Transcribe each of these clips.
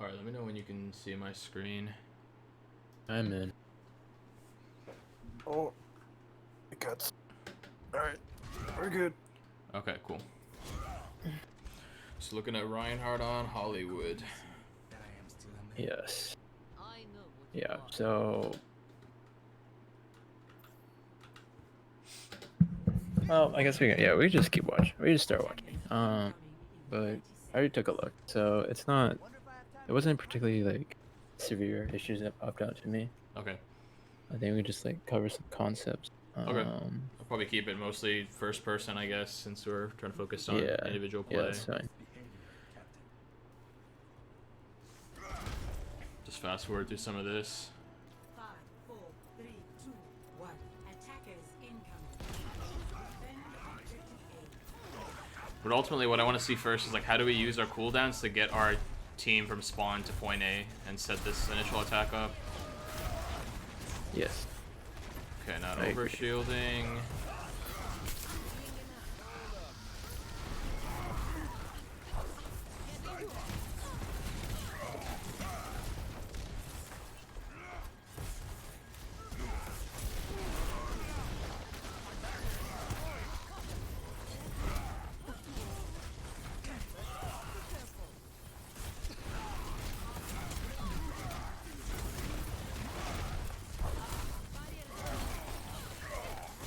Alright, let me know when you can see my screen. I'm in. Oh, it cuts. Alright, we're good. Okay, cool. Just looking at Reinhardt on Hollywood. Yes. Yeah, so... Well, I guess we just keep watching. We just start watching. But I already took a look. So it's not... It wasn't particularly, like, severe issues that popped out to me. Okay. I think we just, like, cover some concepts. Okay. I'll probably keep it mostly first person, I guess, since we're trying to focus on individual play. Yeah, that's fine. Just fast forward through some of this. 5, 4, 3, 2, 1. Attackers incoming. But ultimately, what I want to see first is like how do we use our cooldowns to get our team from spawn to point A and set this initial attack up. Yes. Okay, not over shielding.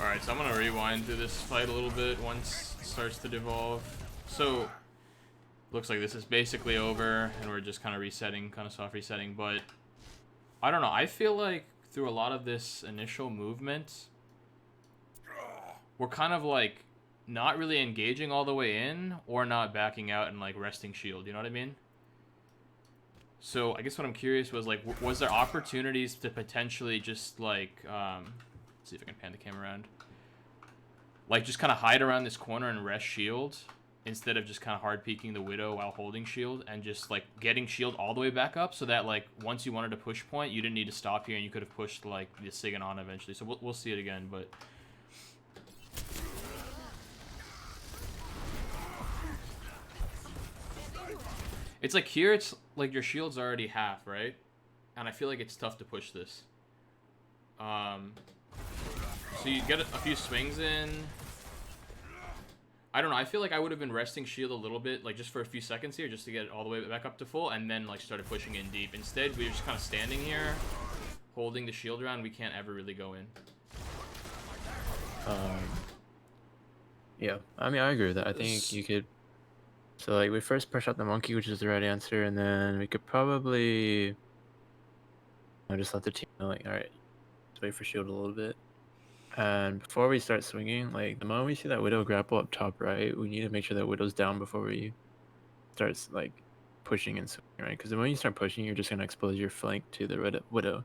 Alright, so I'm gonna rewind through this fight a little bit once it starts to devolve. So, looks like this is basically over, and we're just kind of resetting, kind of soft resetting, but I don't know, I feel like through a lot of this initial movement, we're kind of like not really engaging all the way in, or not backing out and like resting shield, you know what I mean? So, I guess what I'm curious was like, was there opportunities to potentially just like, let's see if I can pan the camera around. Like, just kind of hide around this corner and rest shield instead of just kind of hard peeking the Widow while holding shield and just, like, getting shield all the way back up so that, like, once you wanted to push point, you didn't need to stop here and you could have pushed, like, the Sigan on eventually. So we'll see it again, but... It's like here, it's like your shield's already half, right? And I feel like it's tough to push this. So you get a few swings in. I don't know. I feel like I would have been resting shield a little bit, like just for a few seconds here, just to get it all the way back up to full, and then like started pushing in deep. Instead, we were just kind of standing here, holding the shield around. We can't ever really go in. Yeah, I mean, I agree with that. I think you could... So, like, we first push out the monkey, which is the right answer, and then we could probably... just let the team know, like, alright, let's wait for shield a little bit. And before we start swinging, like, the moment we see that Widow grapple up top right, we need to make sure that Widow's down before we start, like, pushing and swinging, right? Because the moment you start pushing, you're just going to expose your flank to the Widow.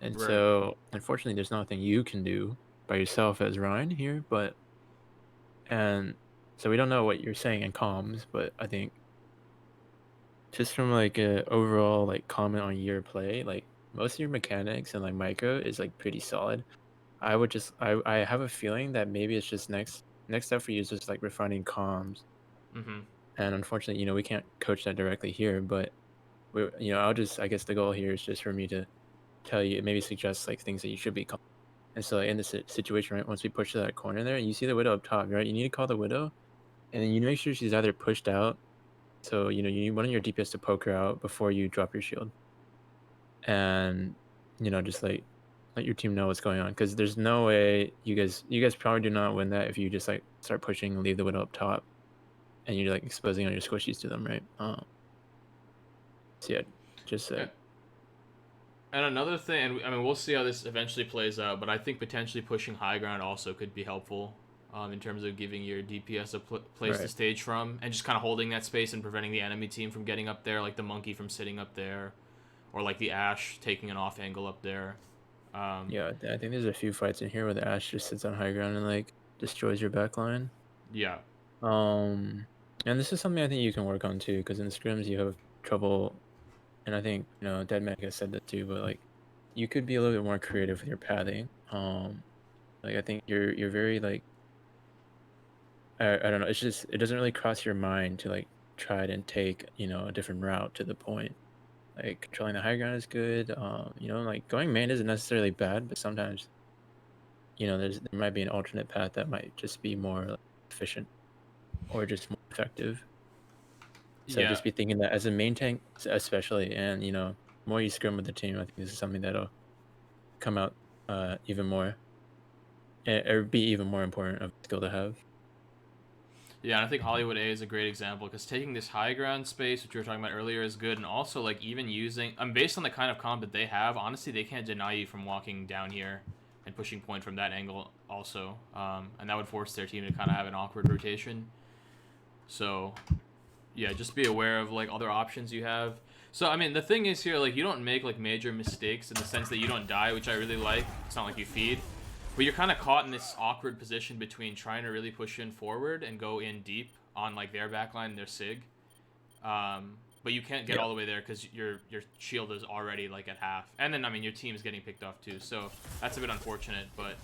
And Right. so, unfortunately, there's nothing you can do by yourself as Ryan here, but... And so we don't know what you're saying in comms, but I think just from, like, a overall, like, comment on your play, like, most of your mechanics and, like, micro is, like, pretty solid. I would just I have a feeling that maybe it's just next step for you is just like refining comms. Mm-hmm. And unfortunately, you know, we can't coach that directly here, but we, you know, I guess the goal here is just for me to tell you, maybe suggest like things that you should be calling. And so in this situation, right, once we push to that corner there, you see the Widow up top, right? You need to call the Widow, and then you make sure she's either pushed out. So, you know, you need one of your DPS to poke her out before you drop your shield. And, you know, just like let your team know what's going on, because there's no way you guys probably do not win that if you just like start pushing and leave the Widow up top and you're like exposing all your squishies to them, right? So yeah, just Okay. And another thing, and I mean, we'll see how this eventually plays out, but I think potentially pushing high ground also could be helpful in terms of giving your DPS a place to stage from, and just kind of holding that space and preventing the enemy team from getting up there, like the monkey from sitting up there, or like the Ashe taking an off angle up there. Yeah, I think there's a few fights in here where the Ashe just sits on high ground and like destroys your backline. Yeah. And this is something I think you can work on too, because in the scrims you have trouble, and I think, you know, Dead Mega said that too, but like you could be a little bit more creative with your pathing. Like I think you're very like I don't know, it's just it doesn't really cross your mind to like try and take, you know, a different route to the point. like controlling the high ground is good. You know, like going main isn't necessarily bad, but sometimes, you know, there might be an alternate path that might just be more like, efficient or just more effective. So Yeah. just be thinking that as a main tank, especially, and you know, more you scrim with the team, I think this is something that'll come out even more, or be even more important of a skill to have. Yeah, and I think Hollywood A is a great example because taking this high ground space, which we were talking about earlier, is good, and also like even using, based on the kind of comp that they have, honestly, they can't deny you from walking down here and pushing point from that angle also, and that would force their team to kind of have an awkward rotation. So, yeah, just be aware of like other options you have. So I mean, the thing is here, like you don't make like major mistakes in the sense that you don't die, which I really like. It's not like you feed. But you're kind of caught in this awkward position between trying to really push in forward and go in deep on like their backline and their sig, but you can't get all the way there because your shield is already like at half, and then I mean your team is getting picked off too, so that's a bit unfortunate. But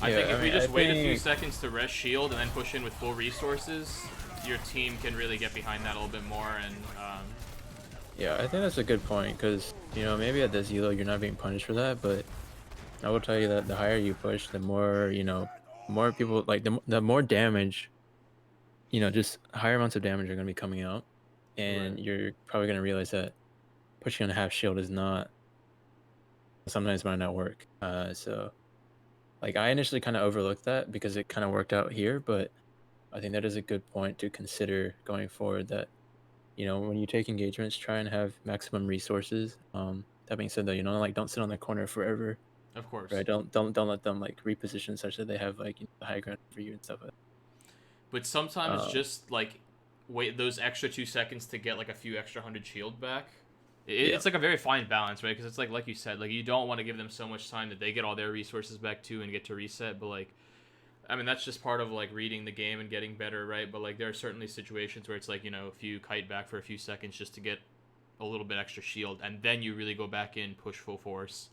I think if we just wait a few seconds to rest shield and then push in with full resources, your team can really get behind that a little bit more and. Yeah, I think that's a good point because, you know, maybe at this elo you're not being punished for that, but I will tell you that the higher you push, the more, you know, more people, like the more damage, you know, just higher amounts of damage are going to be coming out. And Right. you're probably going to realize that pushing on a half shield is not, sometimes might not work. So, like, I initially kind of overlooked that because it kind of worked out here, but I think that is a good point to consider going forward that, you know, when you take engagements, try and have maximum resources. That being said, though, you know, like don't sit on the corner forever, Of course. right? Don't let them like reposition such that they have like, you know, the high ground for you and stuff like But that. sometimes just like wait those extra 2 seconds to get like a few extra 100 shield back. It's like a very fine balance, right? Because it's like you said, like you don't want to give them so much time that they get all their resources back too and get to reset. But like, I mean, that's just part of like reading the game and getting better, right? But like, there are certainly situations where it's like, you know, if you kite back for a few seconds just to get a little bit extra shield, and then you really go back in, push full force.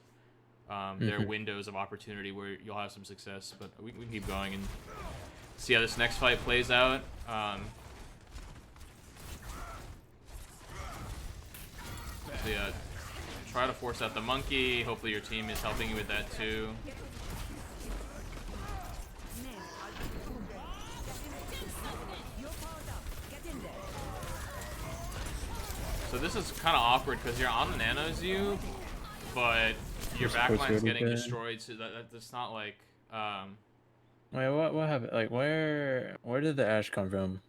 There are windows of opportunity where you'll have some success, but we can keep going and see how this next fight plays out. So yeah, try to force out the monkey. Hopefully your team is helping you with that too. So this is kind of awkward because you're on the nanos you, but your backline's getting destroyed. So that's not like. Wait, what happened? Like, where did the ash come from?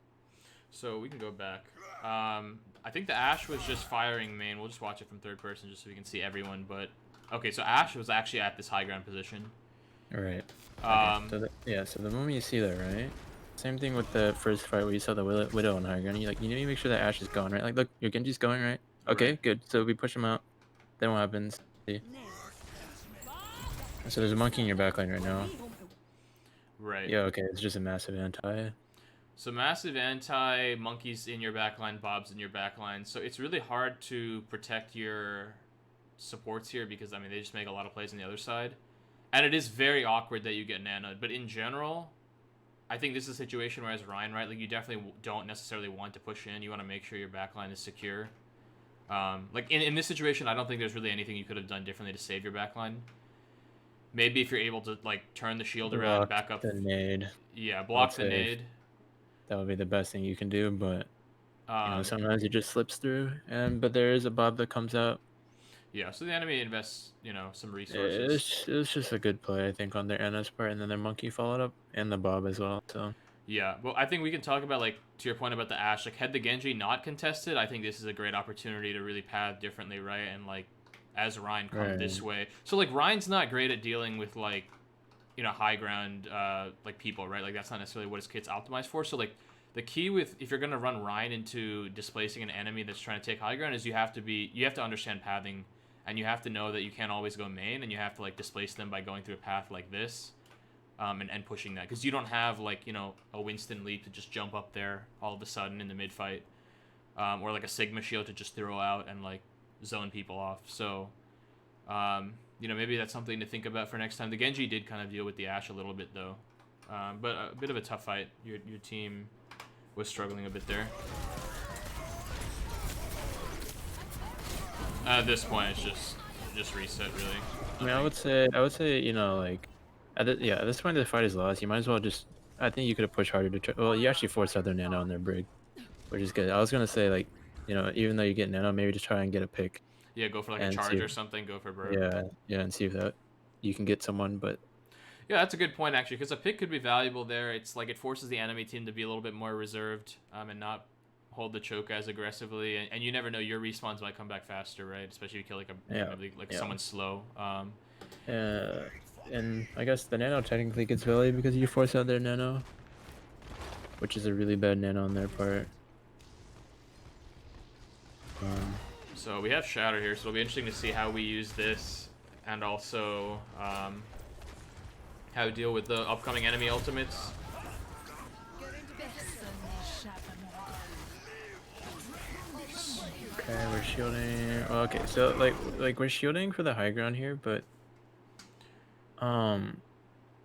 So we can go back. I think the Ashe was just firing main. We'll just watch it from third person just so we can see everyone. But okay, so Ashe was actually at this high ground position. Right. Okay. So the moment you see that, right? Same thing with the first fight where you saw the Widow on high ground. You need to make sure that Ashe is gone, right? Like, look, your Genji's going, right? Okay, Right. good. So we push him out. Then what happens? See? So there's a monkey in your backline right now. Right. Yeah, okay. It's just a massive anti. So massive anti, monkeys in your backline, Bob's in your backline. So it's really hard to protect your supports here because, I mean, they just make a lot of plays on the other side. And it is very awkward that you get nanoed. But in general, I think this is a situation where, as Ryan, right, like you definitely don't necessarily want to push in. You want to make sure your backline is secure. Like in this situation, I don't think there's really anything you could have done differently to save your backline. Maybe if you're able to like turn the shield around, back up the nade. Yeah, block the nade. That would be the best thing you can do, but you know, sometimes it just slips through. But there is a Bob that comes out. Yeah, so the enemy invests, you know, some resources. It was just a good play, I think, on their NS part, and then their monkey followed up, and the Bob as well. So yeah, well, I think we can talk about, like, to your point about the Ashe, like, had the Genji not contested, I think this is a great opportunity to really path differently, right? And like, as Ryan come this way, so like Ryan's not great at dealing with like, you know, high ground like people, right? Like that's not necessarily what his kit's optimized for. So like the key with if you're gonna run Ryan into displacing an enemy that's trying to take high ground is you have to understand pathing, and you have to know that you can't always go main, and you have to like displace them by going through a path like this, and pushing that because you don't have like, you know, a Winston leap to just jump up there all of a sudden in the mid fight, or like a Sigma shield to just throw out and like zone people off. So you know, maybe that's something to think about for next time. The Genji did kind of deal with the Ashe a little bit though, but a bit of a tough fight. Your team was struggling a bit there. At this point, it's just reset, really. I mean, I would say, you know, like, at this point the fight is lost. You might as well just. I think you could have pushed harder to try. Well, you actually forced out their nano on their brig, which is good. I was gonna say like, you know, even though you get nano, maybe just try and get a pick Yeah, go for like a and see charge if, or something. Go for burp. yeah, and see if that you can get someone. But Yeah, that's a good point actually, because a pick could be valuable there. It's like it forces the enemy team to be a little bit more reserved, and not hold the choke as aggressively. And you never know, your respawns might come back faster, right? Especially if you kill like yeah, like yeah. someone slow. Uh, and I guess the nano technically gets value because you force out their nano, which is a really bad nano on their part. So we have Shatter here, so it'll be interesting to see how we use this, and also how to deal with the upcoming enemy ultimates. Okay, we're shielding. Oh, okay, so like we're shielding for the high ground here, but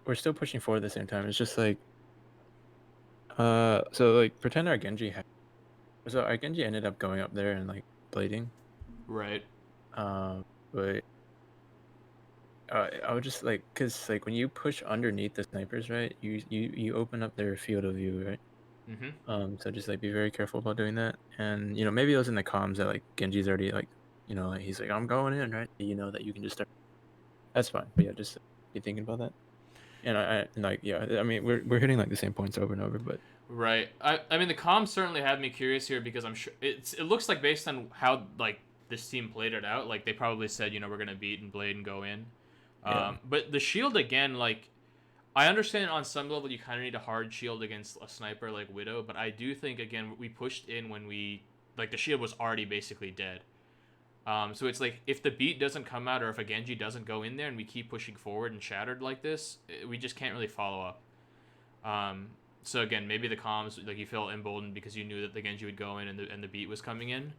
we're still pushing forward at the same time. It's just like so like pretend our Genji so our Genji ended up going up there and like blading. Right. But I would just like, cause like when you push underneath the snipers, right? You open up their field of view, right? Mm-hmm. So just like be very careful about doing that. And you know, maybe it was in the comms that like Genji's already like, you know, like he's like, I'm going in, right? You know that you can just start. That's fine. But yeah, just be thinking about that. And and like yeah, I mean we're hitting like the same points over and over, but Right. I mean the comms certainly had me curious here because I'm sure it looks like based on how like this team played it out, like they probably said, you know, we're gonna beat and blade and go in. yeah. But the shield again, like I understand on some level you kind of need a hard shield against a sniper like Widow, but I do think again we pushed in when we like the shield was already basically dead. So it's like if the beat doesn't come out or if a Genji doesn't go in there and we keep pushing forward and shattered like this, we just can't really follow up. So again, maybe the comms like you feel emboldened because you knew that the Genji would go in and the beat was coming in.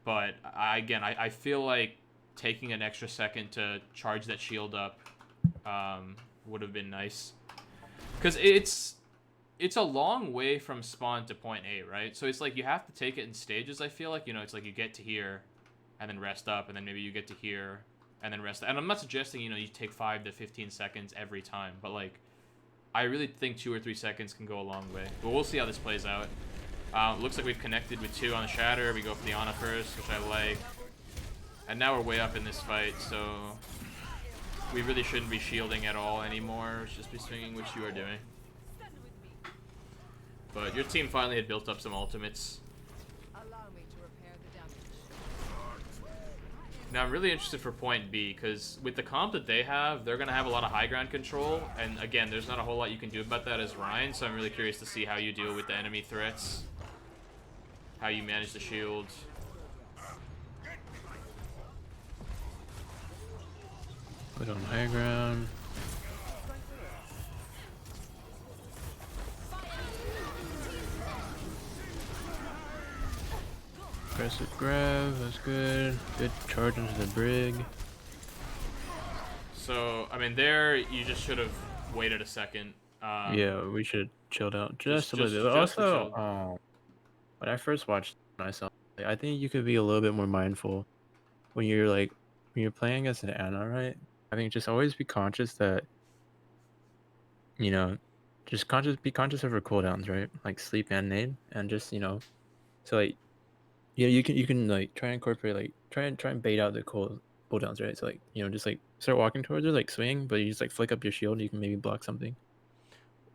But I feel like taking an extra second to charge that shield up would have been nice, because it's a long way from spawn to point A, right? So it's like you have to take it in stages. I feel like, you know, it's like you get to here, and then rest up, and then maybe you get to here, and then rest. And I'm not suggesting, you know, you take 5 to 15 seconds every time, but like I really think 2 or 3 seconds can go a long way. But we'll see how this plays out. Looks like we've connected with 2 on the Shatter. We go for the Ana first, which I like. And now we're way up in this fight, so we really shouldn't be shielding at all anymore. We should just be swinging, which you are doing. But your team finally had built up some ultimates. Now I'm really interested for point B, because with the comp that they have, they're going to have a lot of high ground control, and again, there's not a whole lot you can do about that as Ryan, so I'm really curious to see how you deal with the enemy threats, how you manage the shields. Put on high ground. Aggressive grab, that's good. Good charge into the brig. So, I mean, there, you just should have waited a second. Yeah, we should chilled out just a little bit. Just Also, when I first watched myself, like, I think you could be a little bit more mindful when you're like when you're playing as an Ana, right? I think just always be conscious that, you know, just be conscious of her cooldowns, right? Like sleep and nade, and just, you know, so like yeah, you can like try and incorporate like try and bait out the cooldowns, right? So like, you know, just like start walking towards her, like swing, but you just like flick up your shield, you can maybe block something.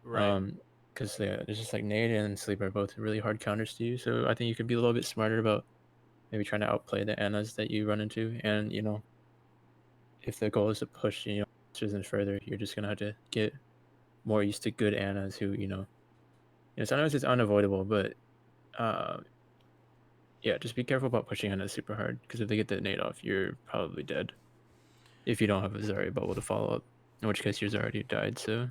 right. Because yeah, it's just like nade and sleep are both really hard counters to you. So I think you could be a little bit smarter about maybe trying to outplay the Annas that you run into, and you know, if the goal is to push, you know, and further, you're just gonna have to get more used to good Annas who, you know, sometimes it's unavoidable, but yeah, just be careful about pushing Annas super hard, because if they get the nade off, you're probably dead. If you don't have a Zarya bubble to follow up, in which case yours already died. So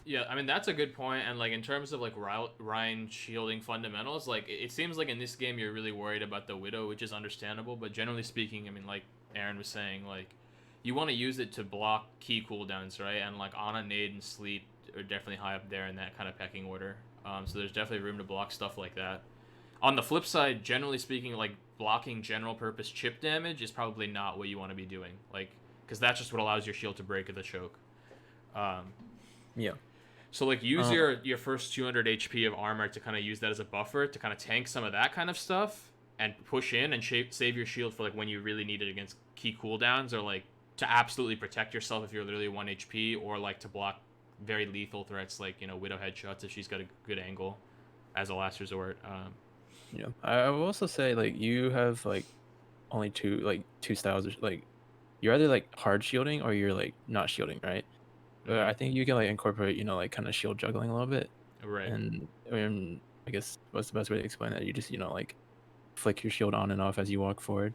Yeah, I mean, that's a good point, and like in terms of like Ryan shielding fundamentals, like it seems like in this game you're really worried about the Widow, which is understandable, but generally speaking, I mean, like Aaron was saying, like you want to use it to block key cooldowns, right? And like Ana, nade, and sleep are definitely high up there in that kind of pecking order. So there's definitely room to block stuff like that. On the flip side, generally speaking, like blocking general purpose chip damage is probably not what you want to be doing. Like, because that's just what allows your shield to break at the choke. Yeah. So like use your first 200 HP of armor to kind of use that as a buffer to kind of tank some of that kind of stuff and push in and save your shield for like when you really need it against key cooldowns, or like to absolutely protect yourself if you're literally 1 HP, or like to block very lethal threats like, you know, Widow headshots if she's got a good angle as a last resort. Yeah. I will also say, like, you have like only two styles of, like, you're either like hard shielding or you're like not shielding, right? But I think you can like incorporate, you know, like kind of shield juggling a little bit. Right. And I guess what's the best way to explain that? You just, you know, like flick your shield on and off as you walk forward.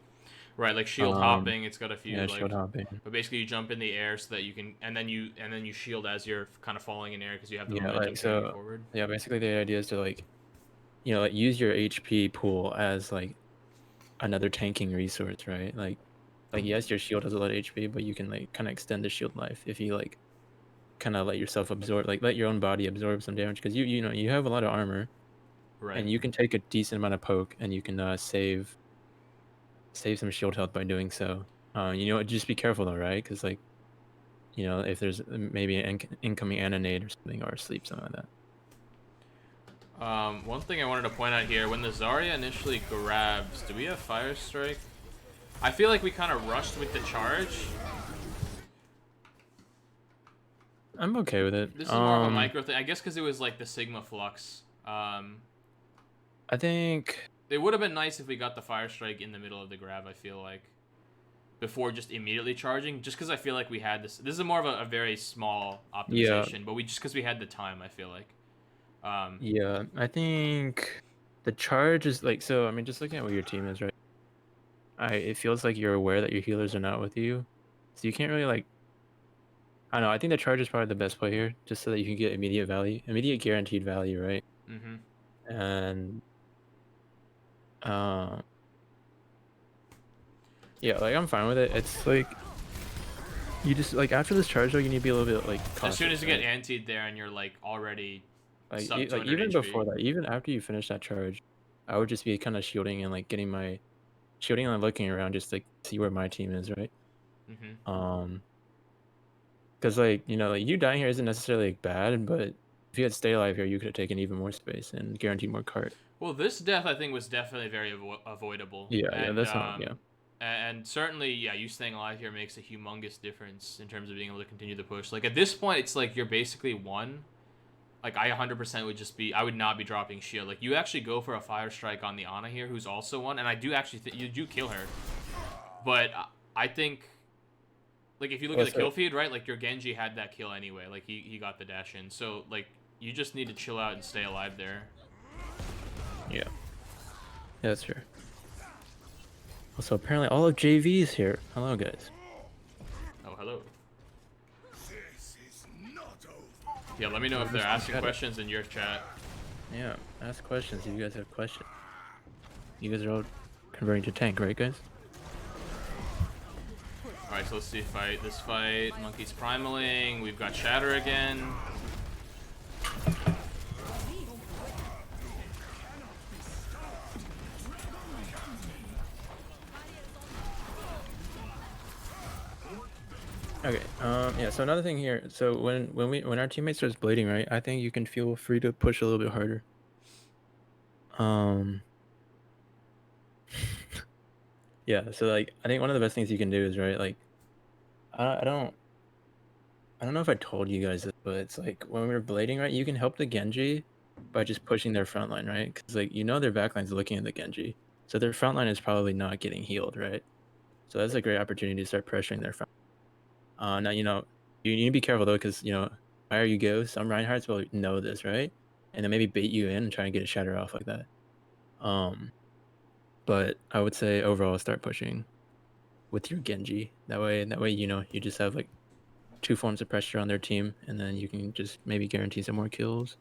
Right, like shield hopping, it's got a few, Yeah, like, shield hopping. but basically you jump in the air so that you can, and then you shield as you're kind of falling in air because you have the Yeah, momentum like carrying you so. forward. Yeah, basically the idea is to like, you know, like use your HP pool as like another tanking resource, right? Like yes, your shield has a lot of HP, but you can like kind of extend the shield life if you like kind of let yourself absorb, like let your own body absorb some damage, because you know you have a lot of armor, Right. and you can take a decent amount of poke, and you can save some shield health by doing so. You know, just be careful though, right? Because like, you know, if there's maybe an incoming anonade or something, or sleep, something like that. One thing I wanted to point out here, when the Zarya initially grabs, do we have Fire Strike? I feel like we kind of rushed with the charge. I'm okay with it. This is more of a micro thing, I guess, because it was like the Sigma Flux. I think it would have been nice if we got the Fire Strike in the middle of the grab, I feel like, before just immediately charging, just because I feel like we had this is more of a very small optimization, but we just because we had the time, I feel like. Yeah, I think the charge is like, so I mean, just looking at what your team is, right? It feels like you're aware that your healers are not with you, so you can't really like, I don't know, I think the charge is probably the best play here, just so that you can get immediate guaranteed value, right? And yeah, like I'm fine with it. It's like you just like after this charge though, you need to be a little bit like cautious, as soon as you right? get antied there and you're like already like, sub like 200 even HP. before that, even after you finish that charge, I would just be kind of shielding and like getting my shielding and looking around just to see where my team is, right? Because like, you know, like you dying here isn't necessarily like, bad, but if you had stay alive here, you could have taken even more space and guaranteed more cart. Well, this death I think was definitely very avoidable. Yeah, and, yeah, that's not, yeah. And certainly, yeah, you staying alive here makes a humongous difference in terms of being able to continue the push. Like at this point, it's like you're basically one. Like I 100% would just be, I would not be dropping shield. Like you actually go for a Fire Strike on the Ana here, who's also one, and I do actually think you do kill her. But I think, like if you look at the kill feed, right, like your Genji had that kill anyway. Like he got the dash in. So like you just need to chill out and stay alive there. Yeah, that's true. Also, apparently all of JV is here. Hello, guys. Oh, hello. Yeah, let me know if they're asking questions in your chat. Yeah, ask questions if you guys have questions. You guys are all converting to tank, right, guys? Alright, so let's see this fight. Monkey's primaling. We've got Shatter again. Okay. Yeah. So another thing here. So when our teammate starts blading, right? I think you can feel free to push a little bit harder. Yeah. So like, I think one of the best things you can do is, right, like, I don't know if I told you guys this, but it's like when we're blading, right, you can help the Genji by just pushing their front line, right? Because like, you know, their backline's looking at the Genji, so their front line is probably not getting healed, right? So that's a great opportunity to start pressuring their front. Now, you know, you need to be careful though, because, you know, higher you go, some Reinhardts will know this, right? And then maybe bait you in and try and get a shatter off like that. But I would say overall start pushing with your Genji. That way, you know, you just have like 2 forms of pressure on their team, and then you can just maybe guarantee some more kills.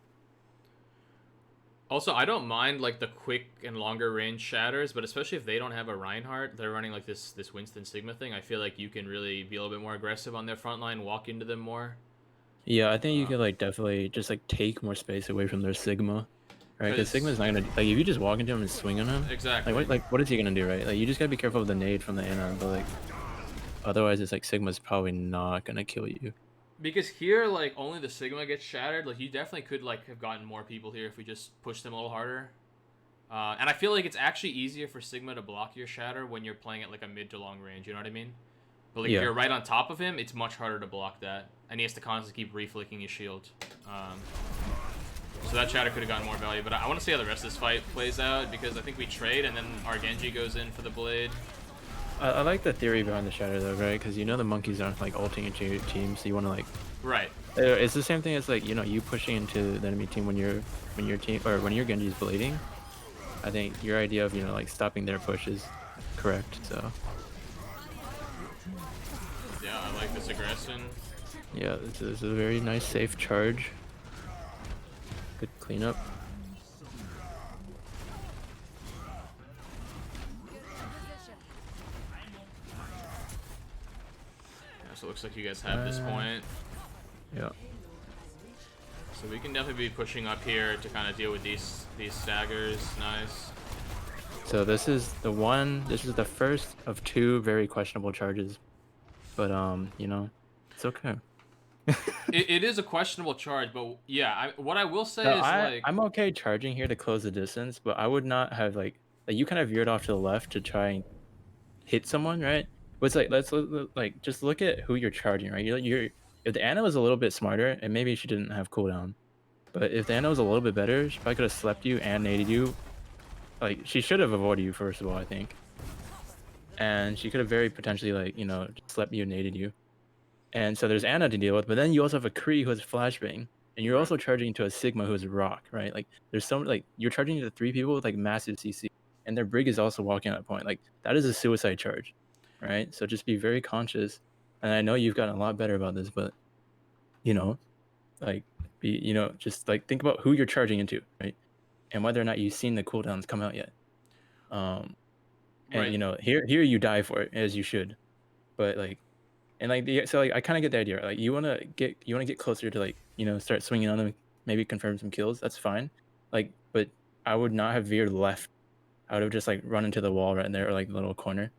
Also, I don't mind like the quick and longer range shatters, but especially if they don't have a Reinhardt, they're running like this Winston Sigma thing. I feel like you can really be a little bit more aggressive on their front line, walk into them more. Yeah, I think you could like definitely just like take more space away from their Sigma. right? Because 'Cause- Sigma's not gonna like if you just walk into him and swing on him. Exactly. What is he gonna do, right? Like you just gotta be careful of the nade from the Ana, but like otherwise it's like Sigma's probably not gonna kill you. Because here, like, only the Sigma gets shattered. Like, you definitely could, like, have gotten more people here if we just pushed them a little harder. And I feel like it's actually easier for Sigma to block your shatter when you're playing at, like, a mid to long range. You know what I mean? But, like, Yeah. if you're right on top of him, it's much harder to block that. And he has to constantly keep reflicking his shield. So that shatter could have gotten more value. But I want to see how the rest of this fight plays out, because I think we trade, and then our Genji goes in for the blade. I like the theory behind the shatter though, right? Because you know the monkeys aren't like ulting into your team, so you want to like. Right. It's the same thing as like you pushing into the enemy team when your team or when your Genji's blading. I think your idea of like stopping their push is correct. So Yeah, I like this aggression. yeah, this is a very nice safe charge. Good cleanup. Yeah, so it looks like you guys have this point. Yeah. So we can definitely be pushing up here to kind of deal with these staggers. Nice. So this is the first of two very questionable charges, but it's okay. It is a questionable charge, but yeah, what I will say No, is like I'm okay charging here to close the distance, but I would not have like you kind of veered off to the left to try and hit someone, right? But it's like like just look at who you're charging, right? You're if the Ana was a little bit smarter, and maybe she didn't have cooldown, but if the Ana was a little bit better, she probably could have slept you and naded you. Like she should have avoided you first of all, I think, and she could have very potentially like just slept you and naded you. And so there's Ana to deal with, but then you also have a Kree who has flashbang, and you're also charging into a Sigma who has rock, right? Like there's some like you're charging into 3 people with like massive CC, and their Brig is also walking at that point. Like that is a suicide charge, right? So just be very conscious. And I know you've gotten a lot better about this, but like just like think about who you're charging into, right? And whether or not you've seen the cooldowns come out yet. And right. here you die for it as you should, but like. And like so like I kind of get the idea. Like you want to get closer to like start swinging on them, maybe confirm some kills. That's fine. Like, but I would not have veered left. I would have just like run into the wall right in there or like the little corner.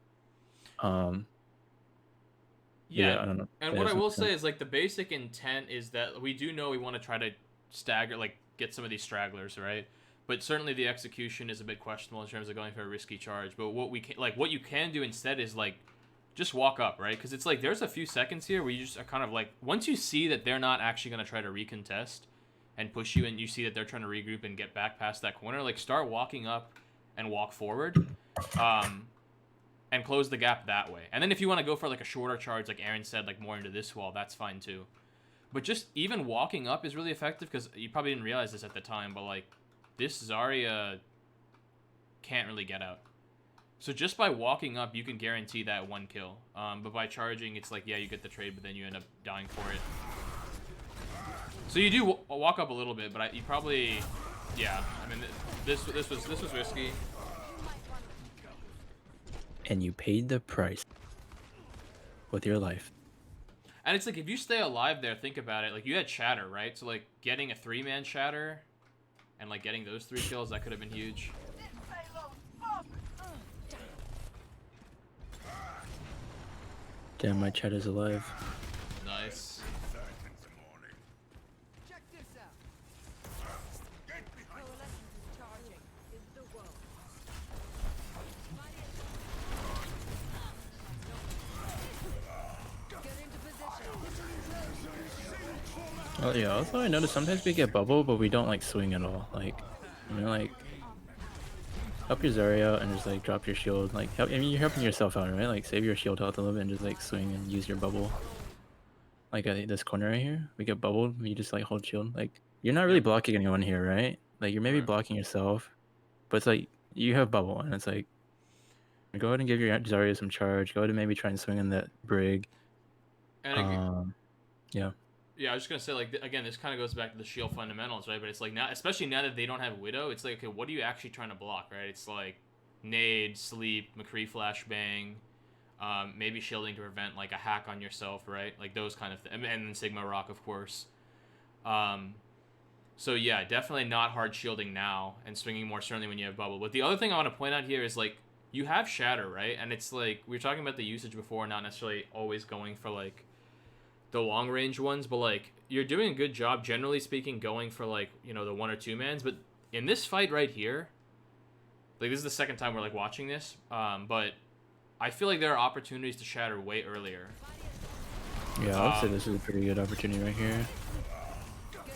Yeah, I don't know. and That what I doesn't will make sense. say is like the basic intent is that we do know we want to try to stagger, like get some of these stragglers, right? But certainly the execution is a bit questionable in terms of going for a risky charge. But what you can do instead is like just walk up, right? Because it's like there's a few seconds here where you just are kind of like once you see that they're not actually going to try to recontest and push you, and you see that they're trying to regroup and get back past that corner, like start walking up and walk forward. And close the gap that way. And then if you want to go for like a shorter charge, like Aaron said, like more into this wall, that's fine too. But just even walking up is really effective, because you probably didn't realize this at the time, but like this Zarya can't really get out. So just by walking up, you can guarantee that 1 kill. But by charging, it's like, yeah, you get the trade, but then you end up dying for it. So you do walk up a little bit, but you probably, yeah. I mean, this was risky. And you paid the price with your life. And it's like, if you stay alive there, think about it. Like, you had Shatter, right? So, like, getting a 3-man Shatter and, like, getting those 3 kills, that could have been huge. Damn, my chat is alive. Nice. Check this out. Coalescence is charging in the world. Get into position. Oh yeah. Also, I noticed sometimes we get bubble, but we don't like swing at all. Like, like help your Zarya and just like drop your shield. Like, I mean, you're helping yourself out, right? Like, save your shield health a little bit and just like swing and use your bubble. Like this corner right here, we get bubbled. You just like hold shield. Like, you're not really blocking anyone here, right? Like, you're maybe blocking yourself, but it's like you have bubble, and it's like go ahead and give your Zarya some charge. Go ahead and maybe try and swing on that Brig. And yeah. Yeah, I was just gonna say, like, again, this kind of goes back to the shield fundamentals, right? But it's like now, especially now that they don't have Widow, it's like, okay, what are you actually trying to block, right? It's like nade, sleep, McCree flashbang, maybe shielding to prevent like a hack on yourself, right? Like those kind of things, and then Sigma Rock, of course. So yeah, definitely not hard shielding now, and swinging more certainly when you have bubble. But the other thing I want to point out here is like you have shatter, right? And it's like we were talking about the usage before, not necessarily always going for like the long range ones, but like you're doing a good job generally speaking going for like, you know, the 1 or 2 mans. But in this fight right here, like this is the second time we're like watching this, but I feel like there are opportunities to shatter way earlier. Yeah, I would say this is a pretty good opportunity right here.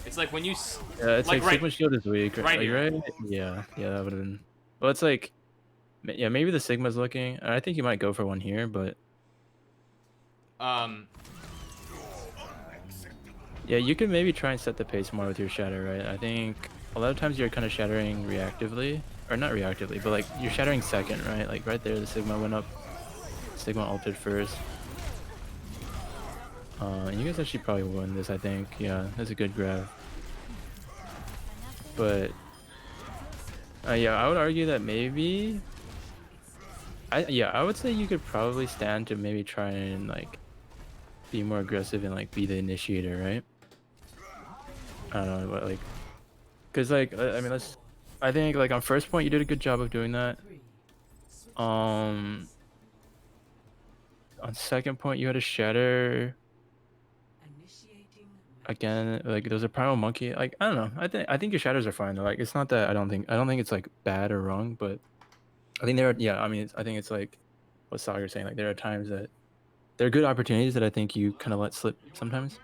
It's like when you Yeah, it's like right, Sigma Shield is weak, right like, here. right? Yeah, that would have been. Well, it's like, yeah, maybe the Sigma's looking. I think you might go for one here, but um yeah, you can maybe try and set the pace more with your shatter, right? I think a lot of times you're kind of shattering reactively, or not reactively, but like you're shattering second, right? Like right there, the Sigma went up. Sigma ulted first. You guys actually probably won this, I think. Yeah, that's a good grab. But yeah, I would argue that maybe I would say you could probably stand to maybe try and like be more aggressive and like be the initiator, right? I don't know, but like, cause like I mean, I think like on first point you did a good job of doing that. On second point you had a shatter. Again, like there's a primal monkey. Like I don't know. I think your shadows are fine though. Like it's not that I don't think it's like bad or wrong, but I think there are, yeah, I mean I think it's like what Sagar's saying. Like there are times that there are good opportunities that I think you kind of let slip sometimes.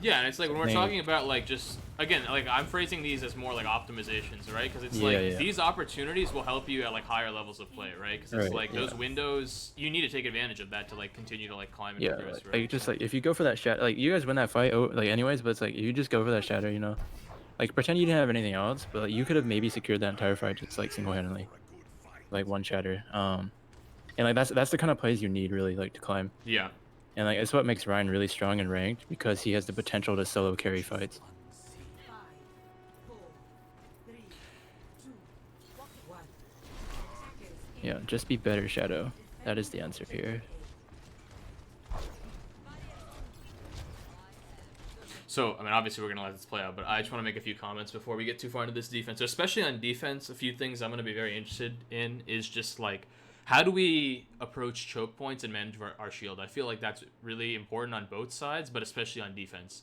Yeah, and it's like when we're think- talking about like just again, like I'm phrasing these as more like optimizations, right? Because it's Yeah, like yeah. these opportunities will help you at like higher levels of play, right? Because it's Right, like those yeah. windows you need to take advantage of that to like continue to like climb and Yeah, progress, like, right? just like if you go for that shatter, like you guys win that fight, like anyways, but it's like if you just go for that shatter, you know, like pretend you didn't have anything else, but like, you could have maybe secured that entire fight just like single-handedly, like one shatter. And like that's the kind of plays you need really like to climb. Yeah. And like it's what makes Ryan really strong and ranked because he has the potential to solo carry fights. 5, 4, 3, 2, 1. Yeah, just be better, Shadow. That is the answer here. So, I mean, obviously we're going to let this play out, but I just want to make a few comments before we get too far into this defense. So especially on defense, a few things I'm going to be very interested in is just like, how do we approach choke points and manage our shield? I feel like that's really important on both sides, but especially on defense.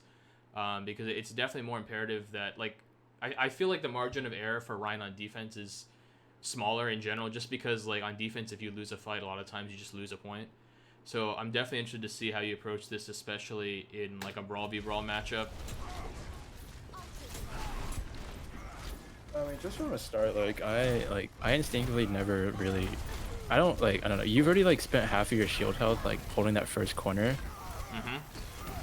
Because it's definitely more imperative that, like, I feel like the margin of error for Ryan on defense is smaller in general, just because, like, on defense, if you lose a fight, a lot of times you just lose a point. So I'm definitely interested to see how you approach this, especially in like a brawl v brawl matchup. I mean, just from the start, like I instinctively never really, I don't know. You've already like spent half of your shield health like holding that first corner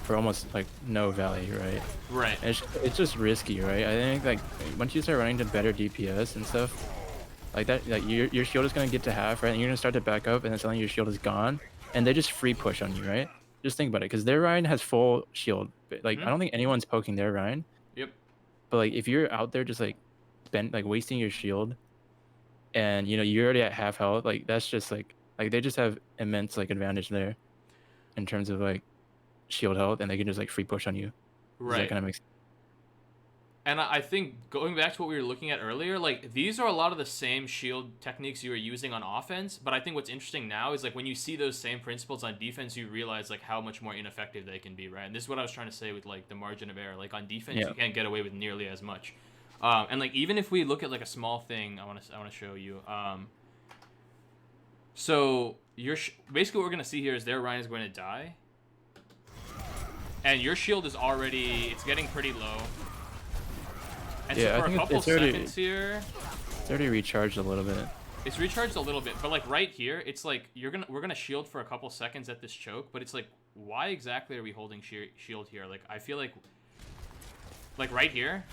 for almost like no value, right? Right. And it's just risky, right? I think like once you start running to better DPS and stuff, like that, like your shield is gonna get to half, right? And you're gonna start to back up, and then suddenly your shield is gone. And they just free push on you, right? Just think about it, because their Ryan has full shield. Like I don't think anyone's poking their Ryan. Yep. But like if you're out there just like wasting your shield, and you know you're already at half health, like that's just like they just have immense like advantage there, in terms of like shield health, and they can just like free push on you. Right. That kind of makes. And I think going back to what we were looking at earlier, like these are a lot of the same shield techniques you were using on offense. But I think what's interesting now is like when you see those same principles on defense, you realize like how much more ineffective they can be, right? And this is what I was trying to say with like the margin of error. Like on defense, you can't get away with nearly as much. And like even if we look at like a small thing, I want to show you. So basically what we're gonna see here is their Ryan is going to die, and your shield is already getting pretty low. And Yeah, so for I a think couple it's already- seconds here, It's already recharged a little bit. it's recharged a little bit, but like right here, it's like we're gonna shield for a couple seconds at this choke, but it's like why exactly are we holding shield here? Like I feel like right here,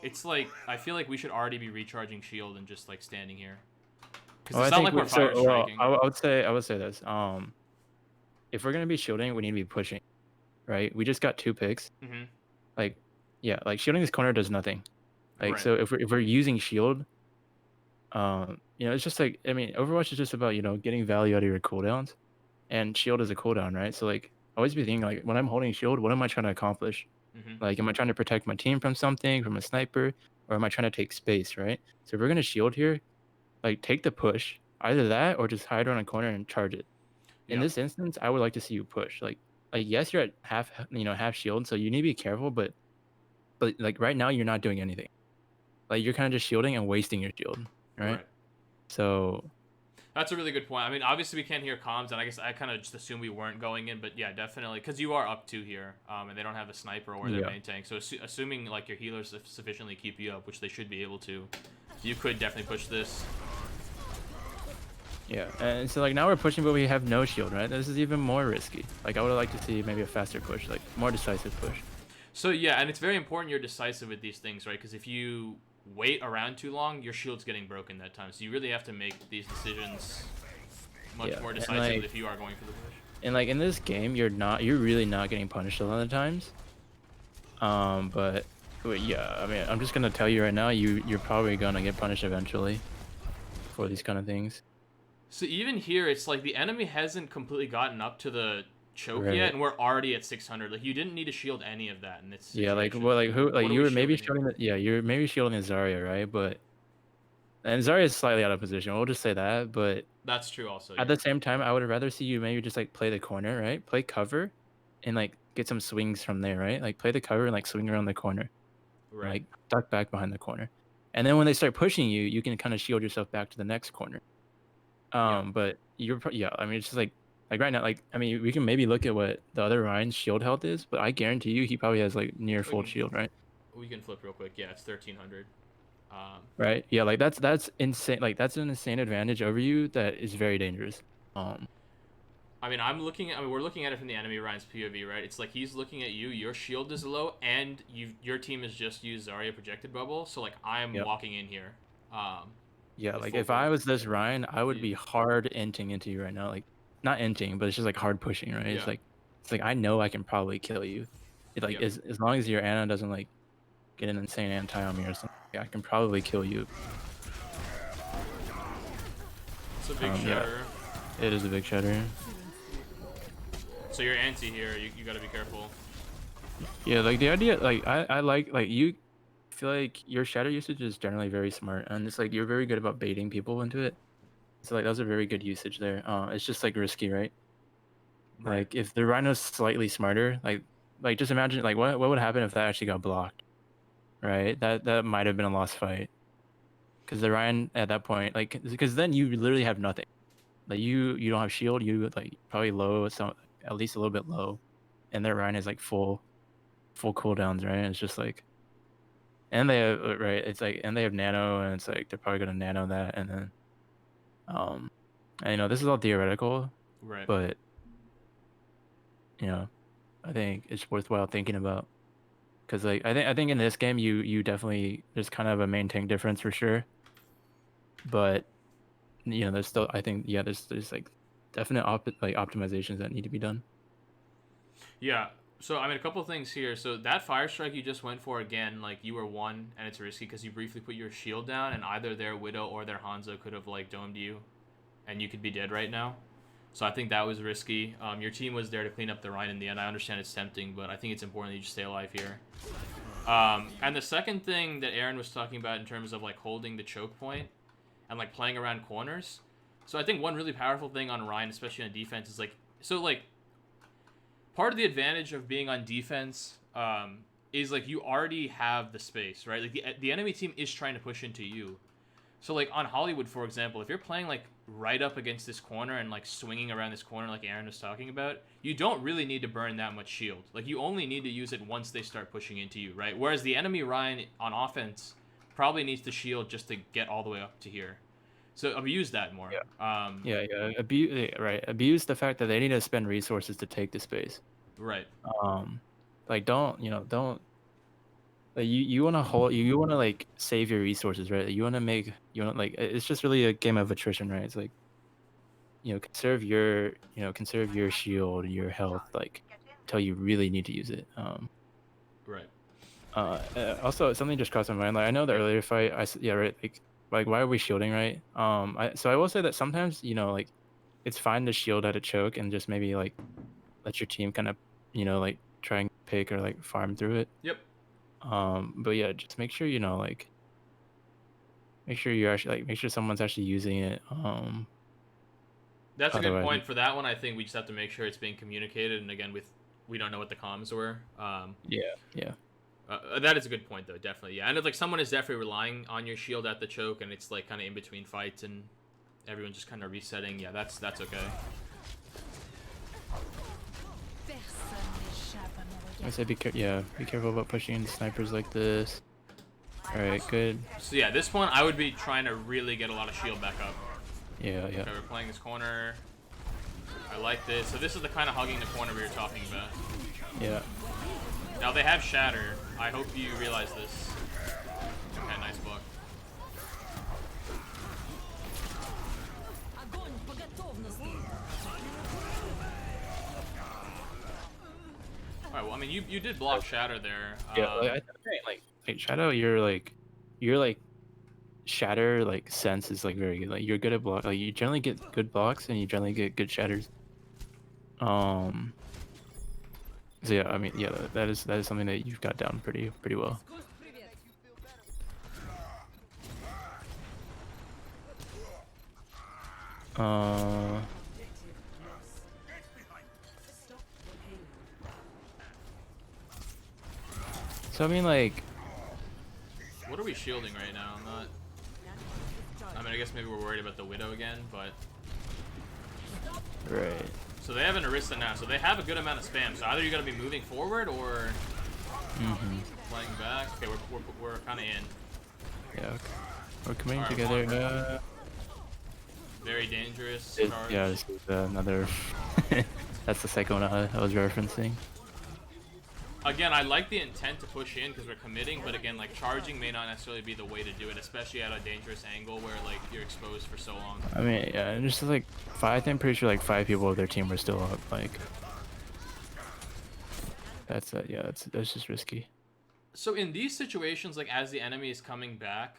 it's like I feel like we should already be recharging shield and just like standing here. Because it's not like we're fire striking. I would say this. If we're gonna be shielding, we need to be pushing, right? We just got 2 picks. Like, yeah, like shielding this corner does nothing. Like, Right. so if we're using shield, you know, it's just like, I mean, Overwatch is just about, you know, getting value out of your cooldowns, and shield is a cooldown, right? So like, always be thinking like, when I'm holding shield, what am I trying to accomplish? Mm-hmm. Like, am I trying to protect my team from something, from a sniper, or am I trying to take space, right? So if we're gonna shield here, like take the push, either that or just hide around a corner and charge it. In Yep. this instance, I would like to see you push. Like yes, you're at half shield, so you need to be careful, but like right now you're not doing anything. Like you're kind of just shielding and wasting your shield, right? Right. So That's a really good point. I mean, obviously we can't hear comms, and I guess I kind of just assumed we weren't going in, but yeah, definitely, because you are up 2 here, and they don't have a sniper or their yeah. main tank. So assuming like your healers sufficiently keep you up, which they should be able to, you could definitely push this. Yeah, and so like now we're pushing, but we have no shield, right? This is even more risky. Like I would like to see maybe a faster push, like more decisive push. So yeah, and it's very important you're decisive with these things, right? Because if you wait around too long, your shield's getting broken that time. So you really have to make these decisions much more decisive if you are going for the push. And like in this game, you're really not getting punished a lot of times. But yeah, I mean, I'm just gonna tell you right now, you're probably gonna get punished eventually for these kind of things. So even here, it's like the enemy hasn't completely gotten up to the choke Right. yet, and we're already at 600. Like you didn't need to shield any of that in this Yeah, like situation. well, like who, like What are you we were maybe shielding here? shielding you're maybe shielding Zarya, right? But and Zarya is slightly out of position. We'll just say that, but That's true also, at yeah. the same time, I would rather see you maybe just like play the corner, right? Play cover, and like get some swings from there, right? Like play the cover and like swing around the corner, Right. like duck back behind the corner, and then when they start pushing you, you can kind of shield yourself back to the next corner. But yeah, I mean, it's just like right now, like I mean, we can maybe look at what the other Ryan's shield health is, but I guarantee you, he probably has like near full shield, right? We can flip real quick. Yeah, it's 1300. Right? Yeah, like that's insane. Like that's an insane advantage over you that is very dangerous. I mean, we're looking at it from the enemy Ryan's POV, right? It's like he's looking at you, your shield is low, and your team has just used Zarya projected bubble, so like I'm walking in here. Yeah, like if I was this Ryan, I would be hard inting into you right now. Like not inting, but it's just like hard pushing, right? Yeah. It's like I know I can probably kill you. Like as long as your Ana doesn't like get an insane anti on me or something, I can probably kill you. It's a big shatter. Yeah, it is a big shatter. So you're anti here, you gotta be careful. Yeah, like the idea, like I like you feel like your shadow usage is generally very smart, and it's like you're very good about baiting people into it. So like that was a very good usage there. It's just like risky, right? Like if the Rhino's slightly smarter, like just imagine like what would happen if that actually got blocked, right? That might have been a lost fight. Because the Ryan at that point, like, because then you literally have nothing. Like you don't have shield. You like probably low, some at least a little bit low, and their Ryan is like full cooldowns, right? And it's just like, and they have right. It's like, and they have nano, and it's like they're probably gonna nano that, and then, and you know this is all theoretical, Right. but you know, I think it's worthwhile thinking about. Because like I think in this game you definitely there's kind of a main tank difference for sure, but you know there's still I think yeah there's like definite optimizations that need to be done. Yeah. So I mean a couple things here. So that fire strike you just went for again, like you were one, and it's risky because you briefly put your shield down, and either their Widow or their Hanzo could have like domed you, and you could be dead right now. So I think that was risky. Your team was there to clean up the Rhine in the end. I understand it's tempting, but I think it's important that you just stay alive here. And the second thing that Aaron was talking about in terms of like holding the choke point and like playing around corners. So I think one really powerful thing on Rhine, especially on defense, is like part of the advantage of being on defense is like you already have the space, right? Like the enemy team is trying to push into you. So like on Hollywood, for example, if you're playing like right up against this corner and like swinging around this corner like Aaron was talking about, you don't really need to burn that much shield. Like you only need to use it once they start pushing into you, right? Whereas the enemy Ryan on offense probably needs to shield just to get all the way up to here. So abuse that more. Yeah. Abuse the fact that they need to spend resources to take the space. Right. Like don't like you want to hold you want to like save your resources, right? You want to like it's just really a game of attrition, right? It's like conserve your shield, your health, like until you really need to use it. Right. Also something just crossed my mind. Like I know the earlier fight, right. Like why are we shielding, right? So I will say that sometimes like it's fine to shield at a choke and just maybe like let your team kind of like try and pick or like farm through it. Yep. But yeah, just make sure like make sure you're actually make sure someone's actually using it. That's a good Otherwise, point for that one. I think we just have to make sure it's being communicated. And again, we don't know what the comms were. yeah. That is a good point, though. Definitely, yeah. And it's like someone is definitely relying on your shield at the choke, and it's like kind of in between fights, and everyone's just kind of resetting. Yeah, that's okay. I said be careful about pushing into snipers like this. All right, good. So yeah, this one I would be trying to really get a lot of shield back up. Yeah. Okay, we're playing this corner. I like this. So this is the kind of hugging the corner we were talking about. Yeah. Now they have Shatter. I hope you realize this. Okay, nice block. Alright, well, I mean, you did block Shatter there. Yeah, like Shadow, you're like Shatter like sense is like very good. Like you're good at block. Like you generally get good blocks and you generally get good shatters. So yeah, I mean, yeah, that is something that you've got down pretty well. So I mean, like, what are we shielding right now? I'm not. I mean, I guess maybe we're worried about the Widow again, but. right. So they have an Arista now, so they have a good amount of spam. So either you gotta be moving forward or playing back. Okay, we're kind of in. Yeah, okay. We're coming Alright, together. Very dangerous. Yeah, this is another. That's the second one I was referencing. Again, I like the intent to push in because we're committing, but again, like charging may not necessarily be the way to do it, especially at a dangerous angle where like you're exposed for so long. I mean, yeah, and just like I'm pretty sure like 5 people of their team were still up. Like, that's yeah, that's just risky. So in these situations, like as the enemy is coming back,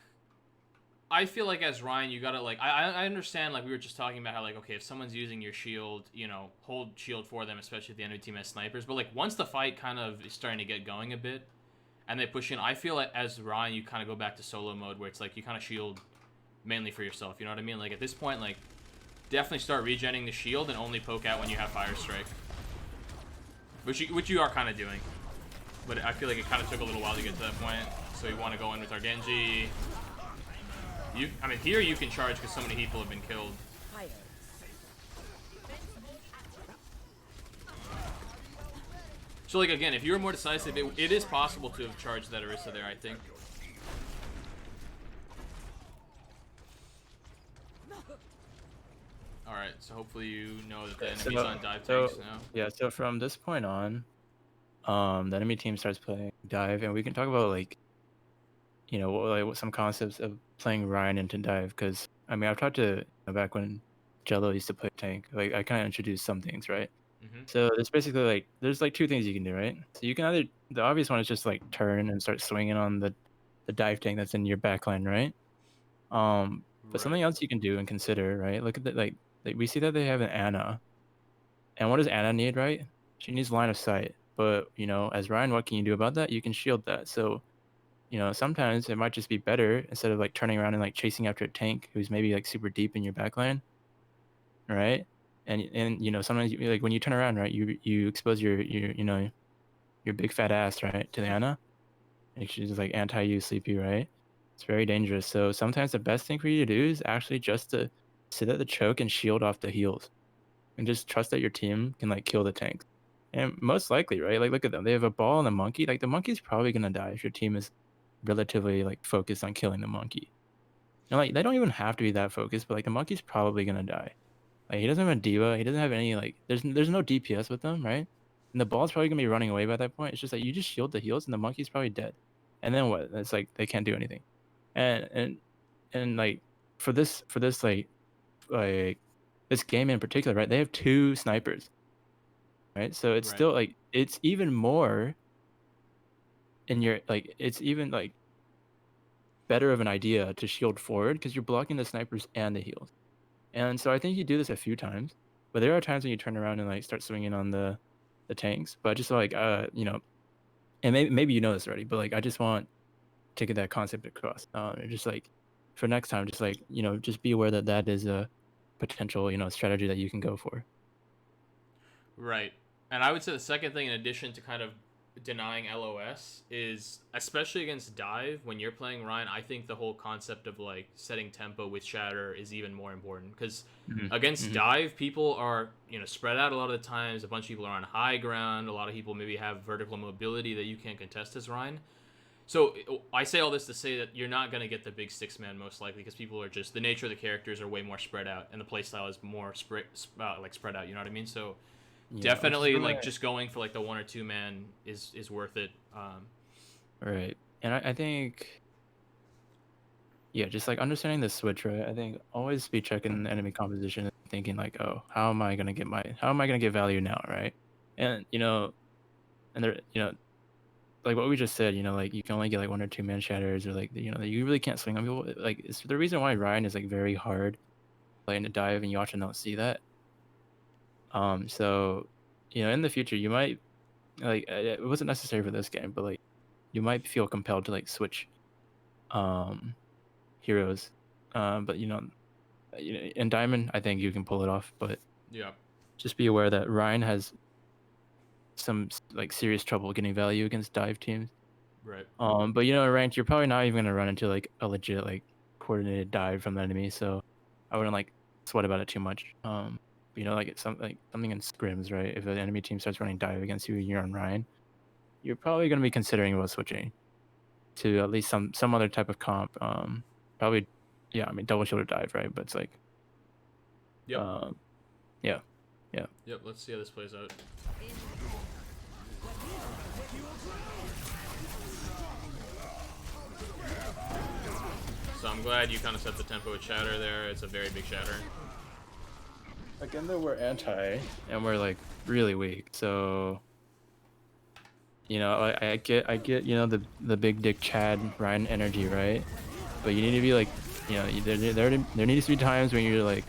I feel like as Ryan, you gotta like I understand, like we were just talking about how like, okay, if someone's using your shield, you know, hold shield for them, especially if the enemy team has snipers. But like once the fight kind of is starting to get going a bit and they push in, I feel like as Ryan, you kind of go back to solo mode where it's like you kind of shield mainly for yourself. You know what I mean? Like at this point, like definitely start regenning the shield and only poke out when you have Fire Strike, which you are kind of doing. But I feel like it kind of took a little while to get to that point. So you want to go in with our Genji. I mean, here you can charge because so many people have been killed. So, like, again, if you were more decisive, it is possible to have charged that Orisa there, I think. Alright, so hopefully you know that the enemy's on dive tanks now. Yeah, so from this point on, the enemy team starts playing dive, and we can talk about, like, you know, like what some concepts of playing Ryan into dive, because I mean I've talked to back when Jello used to play tank, like I kind of introduced some things, right? So there's basically like there's like 2 things you can do, right? So you can either, the obvious one is just like turn and start swinging on the dive tank that's in your backline, right? But something else you can do and consider, right? Look at the like we see that they have an Anna, and what does Anna need, right? She needs line of sight. But you know, as Ryan, what can you do about that? You can shield that. So you know, sometimes it might just be better instead of like turning around and like chasing after a tank who's maybe like super deep in your backline, right? And you know, sometimes you, like when you turn around, right, you expose your you know your big fat ass, right, to the Ana, and she's like anti-you, sleepy, right? It's very dangerous. So sometimes the best thing for you to do is actually just to sit at the choke and shield off the heals, and just trust that your team can like kill the tanks. And most likely, right? Like look at them. They have a ball and a monkey. Like the monkey's probably gonna die if your team is relatively like focused on killing the monkey. And like they don't even have to be that focused, but like the monkey's probably gonna die. Like he doesn't have a diva, he doesn't have any like there's no DPS with them, right? And the ball's probably gonna be running away by that point. It's just like you just shield the heals and the monkey's probably dead. And then what? It's like they can't do anything. And like for this like this game in particular, right? They have 2 snipers. Right? So it's still like it's even more in your like it's even like better of an idea to shield forward because you're blocking the snipers and the heals. And so I think you do this a few times, but there are times when you turn around and like start swinging on the the tanks. But just like you know, and maybe you know this already, but like I just want to get that concept across. Just like for next time, just like you know, just be aware that that is a potential strategy that you can go for. Right. And I would say the second thing, in addition to kind of denying LOS, is especially against dive when you're playing Ryan. I think the whole concept of like setting tempo with shatter is even more important because against dive, people are spread out a lot of the times. A bunch of people are on high ground. A lot of people maybe have vertical mobility that you can't contest as Ryan. So I say all this to say that you're not going to get the big 6-man most likely because people are just the nature of the characters are way more spread out and the playstyle is more spread out. You know what I mean? So definitely like just going for like the 1 or 2 man is worth it. Right, and I think just like understanding the switch, right? I think always be checking the enemy composition and thinking like, oh, how am I gonna get value now, right? And and there like what we just said, like you can only get like 1 or 2 man shatters, or like you really can't swing on people. Like it's the reason why Ryan is like very hard playing to dive, and you often don't see that. So in the future you might like it wasn't necessary for this game, but like you might feel compelled to like switch heroes. But in Diamond I think you can pull it off, but Yeah. just be aware that Ryan has some like serious trouble getting value against dive teams. Right. But ranked, you're probably not even gonna run into like a legit like coordinated dive from the enemy, so I wouldn't like sweat about it too much. Like it's something in scrims, right? If an enemy team starts running dive against you and you're on Ryan, you're probably gonna be considering about switching to at least some other type of comp. Probably, yeah. I mean, double shoulder dive, right? But it's like, Yep. Yeah. Yep. Let's see how this plays out. So I'm glad you kind of set the tempo with shatter there. It's a very big shatter. Again, though, we're anti, and we're like really weak. So, I get the big dick Chad Ryan energy, right? But you need to be like, there needs to be times when you're like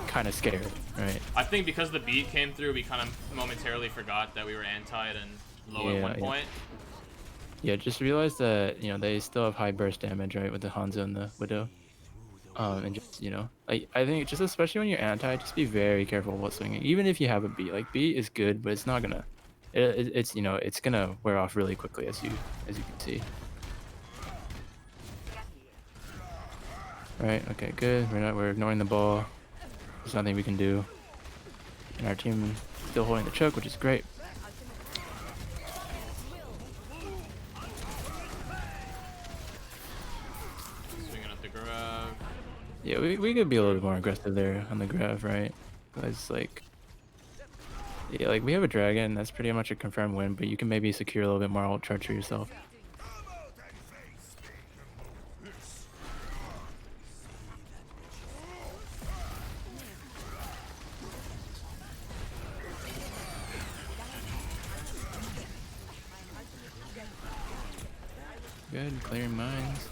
kind of scared, right? I think because the beat came through, we kind of momentarily forgot that we were anti-ed and low at one point. Yeah, just realize that they still have high burst damage, right, with the Hanzo and the Widow. And just like I think just especially when you're anti, just be very careful what swinging. Even if you have a beat, like beat is good, but it's not gonna. It's gonna wear off really quickly, as you can see. Right. Okay. Good. We're ignoring the ball. There's nothing we can do. And our team still holding the choke, which is great. Swinging at the grab. Yeah, we could be a little bit more aggressive there on the grab, right? Because like, yeah, like we have a dragon. That's pretty much a confirmed win, but you can maybe secure a little bit more ult charge for yourself. Good, clearing mines.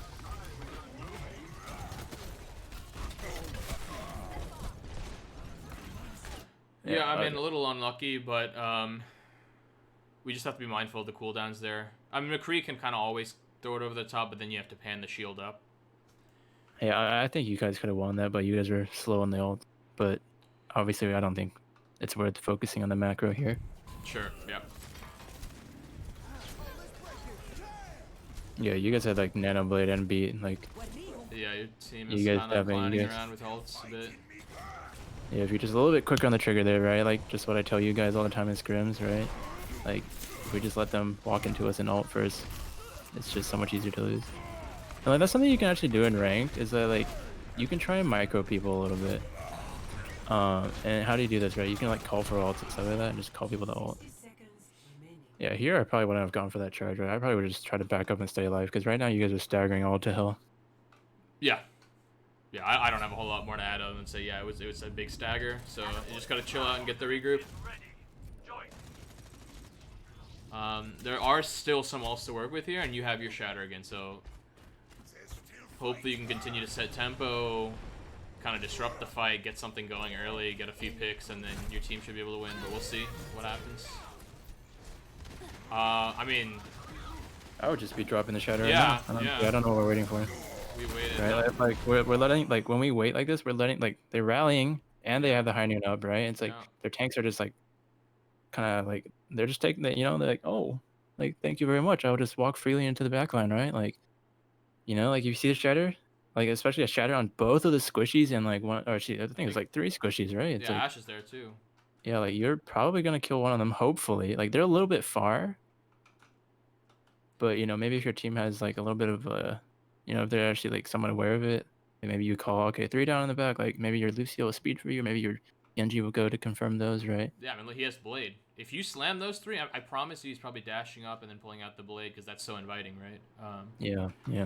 Yeah, I mean, a little unlucky, but we just have to be mindful of the cooldowns there. I mean, McCree can kind of always throw it over the top, but then you have to pan the shield up. Yeah, I think you guys could have won that, but you guys were slow on the ult. But obviously, I don't think it's worth focusing on the macro here. Sure, yep. Yeah, you guys had like Nano Blade and beat, like... Yeah, your team is kind of clowning around with ults a bit. Yeah, if you're just a little bit quicker on the trigger there, right? Like, just what I tell you guys all the time in scrims, right? Like, if we just let them walk into us and ult first, it's just so much easier to lose. And like, that's something you can actually do in ranked, is that like, you can try and micro people a little bit. And how do you do this, right? You can like call for ults and stuff like that, and just call people to ult. Yeah, here I probably wouldn't have gone for that charge, right? I probably would just try to back up and stay alive, because right now you guys are staggering all to hell. Yeah. Yeah, I don't have a whole lot more to add other than say, yeah, it was a big stagger, so you just gotta chill out and get the regroup. There are still some ults to work with here, and you have your shatter again, so hopefully you can continue to set tempo, kind of disrupt the fight, get something going early, get a few picks, and then your team should be able to win. But we'll see what happens. I mean, I would just be dropping the shadow Yeah, right now. yeah. I don't know what we're waiting for. we waited. Right? Like we're letting, like, when we wait like this, we're letting, like, they're rallying and they Yeah. have the high noon up, right? It's like Yeah. their tanks are just like kind of like they're just taking the, you know, they're like, oh, like, thank you very much. I will just walk freely into the back line, right? Like, you know, like, you see the shatter, like, especially a shatter on both of the squishies and like one, or actually, I think it was like 3 squishies, right? It's Yeah, like, Ash is there too. yeah, like, you're probably gonna kill one of them, hopefully. Like, they're a little bit far, but, you know, maybe if your team has like a little bit of you know, if they're actually like somewhat aware of it, and maybe you call, okay, 3 down in the back, like maybe your Lucio will speed for you, maybe your Genji will go to confirm those, right? Yeah, I mean, he has Blade. If you slam those 3, I promise you he's probably dashing up and then pulling out the Blade because that's so inviting, right? Yeah, yeah.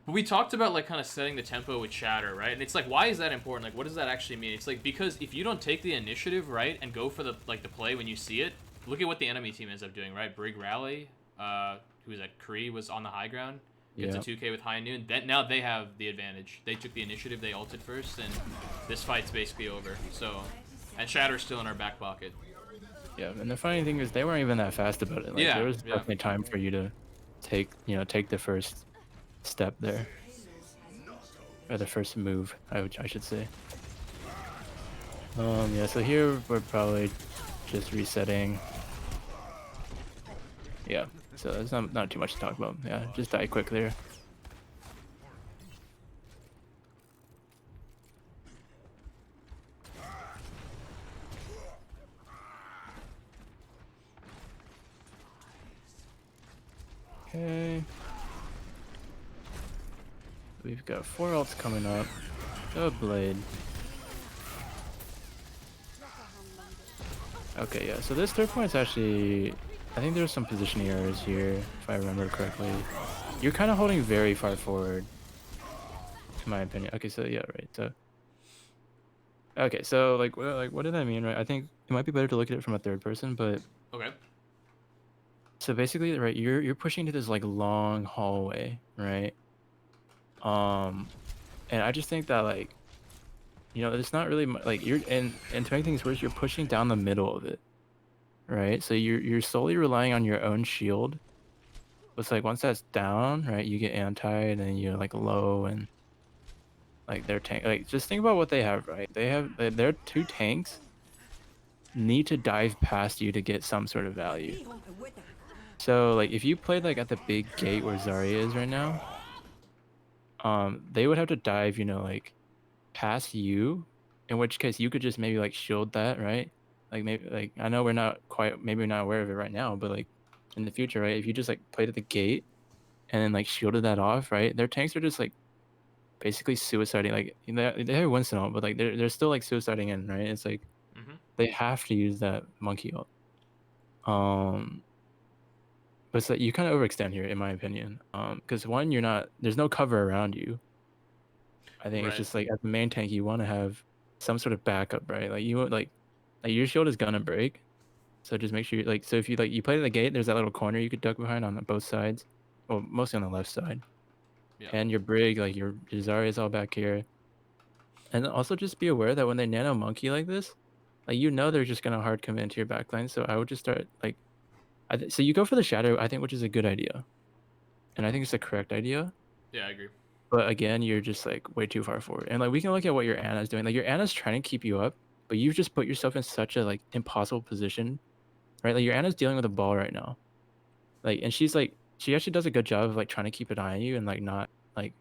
But we talked about like kind of setting the tempo with Shatter, right? And it's like, why is that important? Like, what does that actually mean? It's like because if you don't take the initiative, right, and go for the play when you see it, look at what the enemy team ends up doing, right? Brig Rally, who was at Kree, was on the high ground, gets Yeah. a 2K with high noon. That now they have the advantage. They took the initiative, they ulted first, and this fight's basically over. So, and Shatter's still in our back pocket. Yeah, and the funny thing is they weren't even that fast about it. Like, Yeah, there was yeah. definitely time for you to take the first step there. Or the first move, I should say. Yeah, so here we're probably just resetting. Yeah, so there's not too much to talk about. Yeah, just die quick there. Okay. We've got 4 ults coming up. A blade. Okay, yeah, so this third point's actually, I think there's some positioning errors here, if I remember correctly. You're kind of holding very far forward, in my opinion. Okay, so yeah, right. So, okay, so like what did I mean, right? I think it might be better to look at it from a third person, but Okay. so basically, right, you're pushing to this like long hallway, right? And I just think that, like, you know, it's not really like you're, and to make things worse, you're pushing down the middle of it, right? So you're solely relying on your own shield. It's like once that's down, right, you get anti-ed and you're like low, and like their tank, like, just think about what they have, right? They have their 2 tanks need to dive past you to get some sort of value. So like if you played like at the big gate where Zarya is right now, they would have to dive, you know, like past you, in which case you could just maybe like shield that, right? Like maybe, like, I know we're not quite, maybe we're not aware of it right now, but like in the future, right, if you just like played at the gate and then like shielded that off, right, their tanks are just like basically suiciding, like they have Winston, but like they're still like suiciding in, right? It's like they have to use that monkey ult. But it's like you kind of overextend here, in my opinion. Because one, there's no cover around you. I think it's Right. just like as the main tank, you want to have some sort of backup, right? Like you like your shield is gonna break, so just make sure you, like, so if you like you play at the gate, there's that little corner you could duck behind on both sides, well, mostly on the left side. Yeah. And your brig, like your Zarya is all back here. And also just be aware that when they nano monkey like this, like, you know, they're just gonna hard come into your backline. So I would just start like, so you go for the shadow, I think, which is a good idea, and I think it's the correct idea. Yeah, I agree. But again, you're just like way too far forward. And like we can look at what your Anna's doing. Like your Anna's trying to keep you up, but you've just put yourself in such a like impossible position, right? Like your Anna's dealing with a ball right now, like, and she's like, she actually does a good job of like trying to keep an eye on you and like not like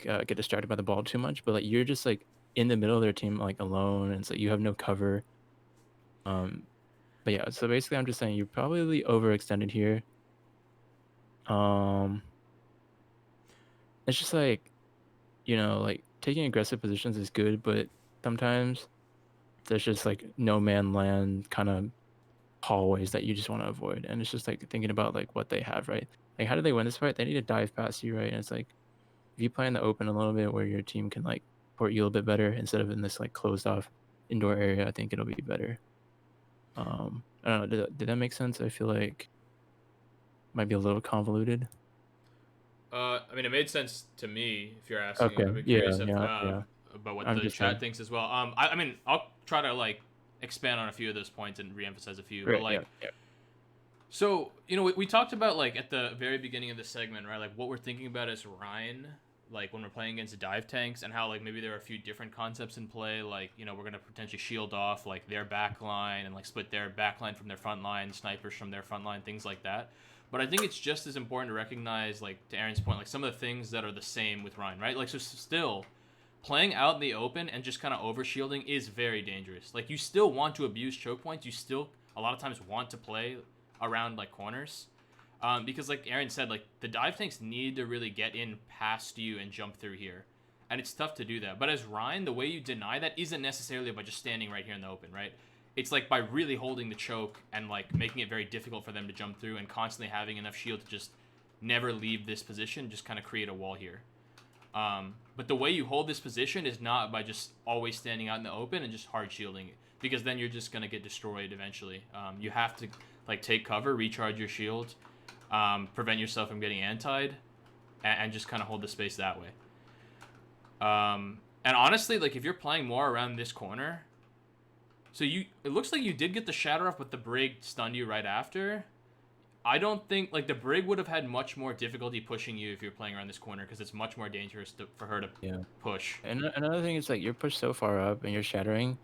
get distracted by the ball too much. But like you're just like in the middle of their team, like alone, and it's like you have no cover. But yeah, so basically I'm just saying you're probably overextended here. It's just like, you know, like taking aggressive positions is good, but sometimes there's just like no man land kind of hallways that you just want to avoid. And it's just like thinking about like what they have, right? Like, how do they win this fight? They need to dive past you, right? And it's like, if you play in the open a little bit where your team can like support you a little bit better instead of in this like closed off indoor area, I think it'll be better. I don't know, did that make sense? I feel like might be a little convoluted. I mean, it made sense to me. If you're asking, Okay, I'd be yeah, curious if yeah. about what I'm the just chat saying. thinks as well. I mean, I'll try to like expand on a few of those points and reemphasize a few, but Right. like, Yeah. Yeah. so we talked about like at the very beginning of the segment, right? Like what we're thinking about as Ryan, like when we're playing against dive tanks, and how like maybe there are a few different concepts in play. Like we're gonna potentially shield off like their back line and like split their back line from their front line, snipers from their front line, things like that. But I think it's just as important to recognize, like to Aaron's point, like some of the things that are the same with Ryan, right? Like so still playing out in the open and just kind of over shielding is very dangerous. Like you still want to abuse choke points. You still a lot of times want to play around like corners, because like Aaron said, like the dive tanks need to really get in past you and jump through here, and it's tough to do that. But as Ryan, the way you deny that isn't necessarily by just standing right here in the open, right? It's like by really holding the choke and like making it very difficult for them to jump through and constantly having enough shield to just never leave this position, just kind of create a wall here. But the way you hold this position is not by just always standing out in the open and just hard shielding, because then you're just gonna get destroyed eventually. You have to like take cover, recharge your shield, prevent yourself from getting antied, and just kind of hold the space that way. And honestly, like if you're playing more around this corner, so it looks like you did get the shatter off, but the brig stunned you right after. I don't think like the brig would have had much more difficulty pushing you if you're playing around this corner, because it's much more dangerous for her to Yeah. push. And another thing is like you're pushed so far up and you're shattering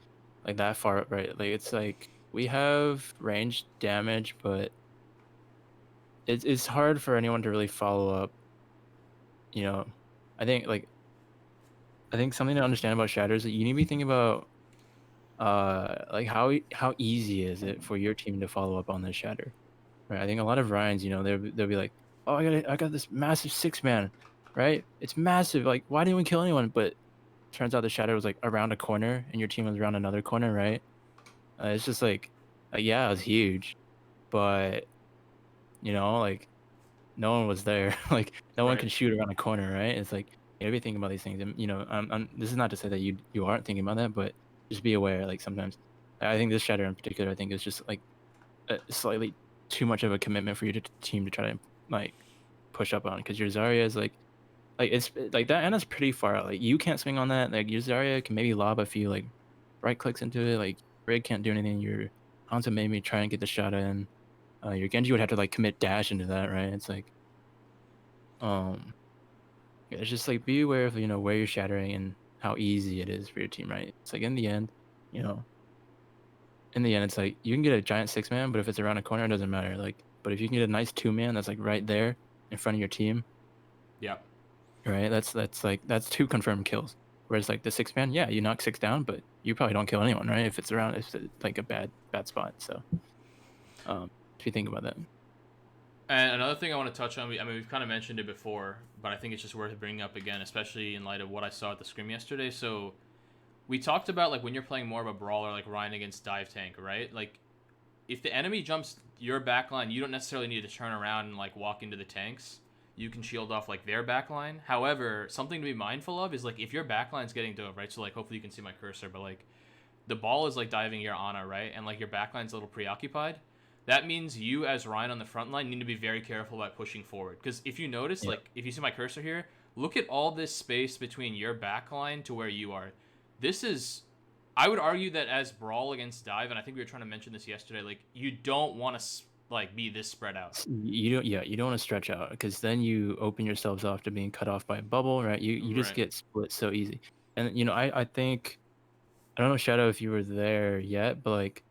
like that far up, right? Like it's like we have range damage, but it's hard for anyone to really follow up. You know, I think like I think something to understand about shatter is that you need to be thinking about like how easy is it for your team to follow up on this shatter, right? I think a lot of Ryans, they'll be like, oh, I got this massive 6-man, right? It's massive. Like, why didn't we kill anyone? But turns out the shadow was like around a corner and your team was around another corner, right? It's just like yeah, it was huge, but like no one was there. Like no one Right. can shoot around a corner, right? It's like you gotta be thinking about these things, and this is not to say that you aren't thinking about that, but just be aware. Like sometimes, I think this shadow in particular, I think is just like slightly too much of a commitment for your team to try to like push up on, because your Zarya is like it's like that Anna's pretty far out. Like you can't swing on that. Like your Zarya can maybe lob a few like right clicks into it. Like Rig can't do anything. Your Hanzo maybe try and get the shot in. Your Genji would have to like commit dash into that, right? It's like yeah, it's just like be aware of where you're shattering and how easy it is for your team, right? It's like in the end, you know, it's like you can get a giant 6-man, but if it's around a corner, it doesn't matter. Like, but if you can get a nice 2-man that's like right there in front of your team, Yeah. right? That's 2 confirmed kills. Whereas like the 6-man, yeah, you knock 6 down, but you probably don't kill anyone, right? If it's like a bad spot. So, if you think about that. And another thing I want to touch on, I mean, we've kind of mentioned it before, but I think it's just worth bringing up again, especially in light of what I saw at the scrim yesterday. So we talked about like when you're playing more of a brawler, like Ryan against dive tank, right? Like if the enemy jumps your backline, you don't necessarily need to turn around and like walk into the tanks. You can shield off like their backline. However, something to be mindful of is like if your backline's getting dove, right? So like hopefully you can see my cursor, but like the ball is like diving your Ana, right? And like your backline's a little preoccupied. That means you as Ryan on the front line need to be very careful about pushing forward. Because if you notice, Yeah. like if you see my cursor here, look at all this space between your backline to where you are. This is, I would argue that as Brawl against Dive, and I think we were trying to mention this yesterday, like you don't want to like be this spread out. You don't want to stretch out, because then you open yourselves off to being cut off by a bubble, right? You just Right. get split so easy. And I think, I don't know, Shadow, if you were there yet, but like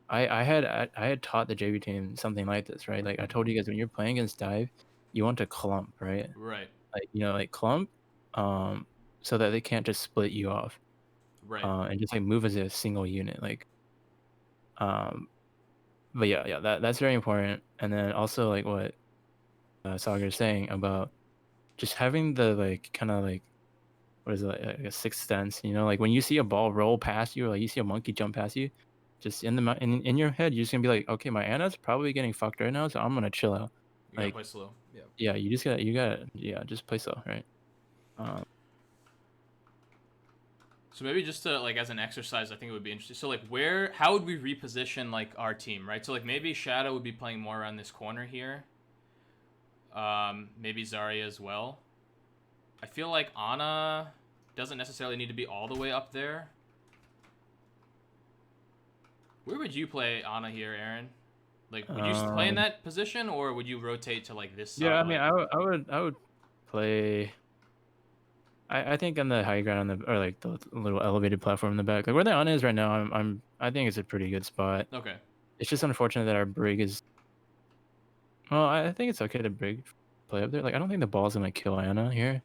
I had taught the JV team something like this, right? Like I told you guys, when you're playing against dive, you want to clump, right? Right. Like like clump, so that they can't just split you off, Right. and just like move as a single unit, like um. But yeah, that's very important. And then also like what Sagar is saying about just having the like kind of like, what is it, like a sixth sense, like when you see a ball roll past you, or like you see a monkey jump past you, just in your head you're just gonna be like, okay, my Anna's probably getting fucked right now, so I'm gonna chill out. You gotta Like play slow. Yeah. yeah, yeah, just play slow, right? um So maybe just to like as an exercise, I think it would be interesting. So like how would we reposition like our team, right? So like maybe Shadow would be playing more around this corner here. Maybe Zarya as well. I feel like Ana doesn't necessarily need to be all the way up there. Where would you play Ana here, Aaron? Like, would you play in that position, or would you rotate to like this side? Yeah, I mean, I would play. I think on the high ground on the or like the little elevated platform in the back, like where the Ana is right now, I think it's a pretty good spot. Okay. It's just unfortunate that our brig is. Well, I think it's okay to brig play up there. Like I don't think the ball's gonna kill Ana here.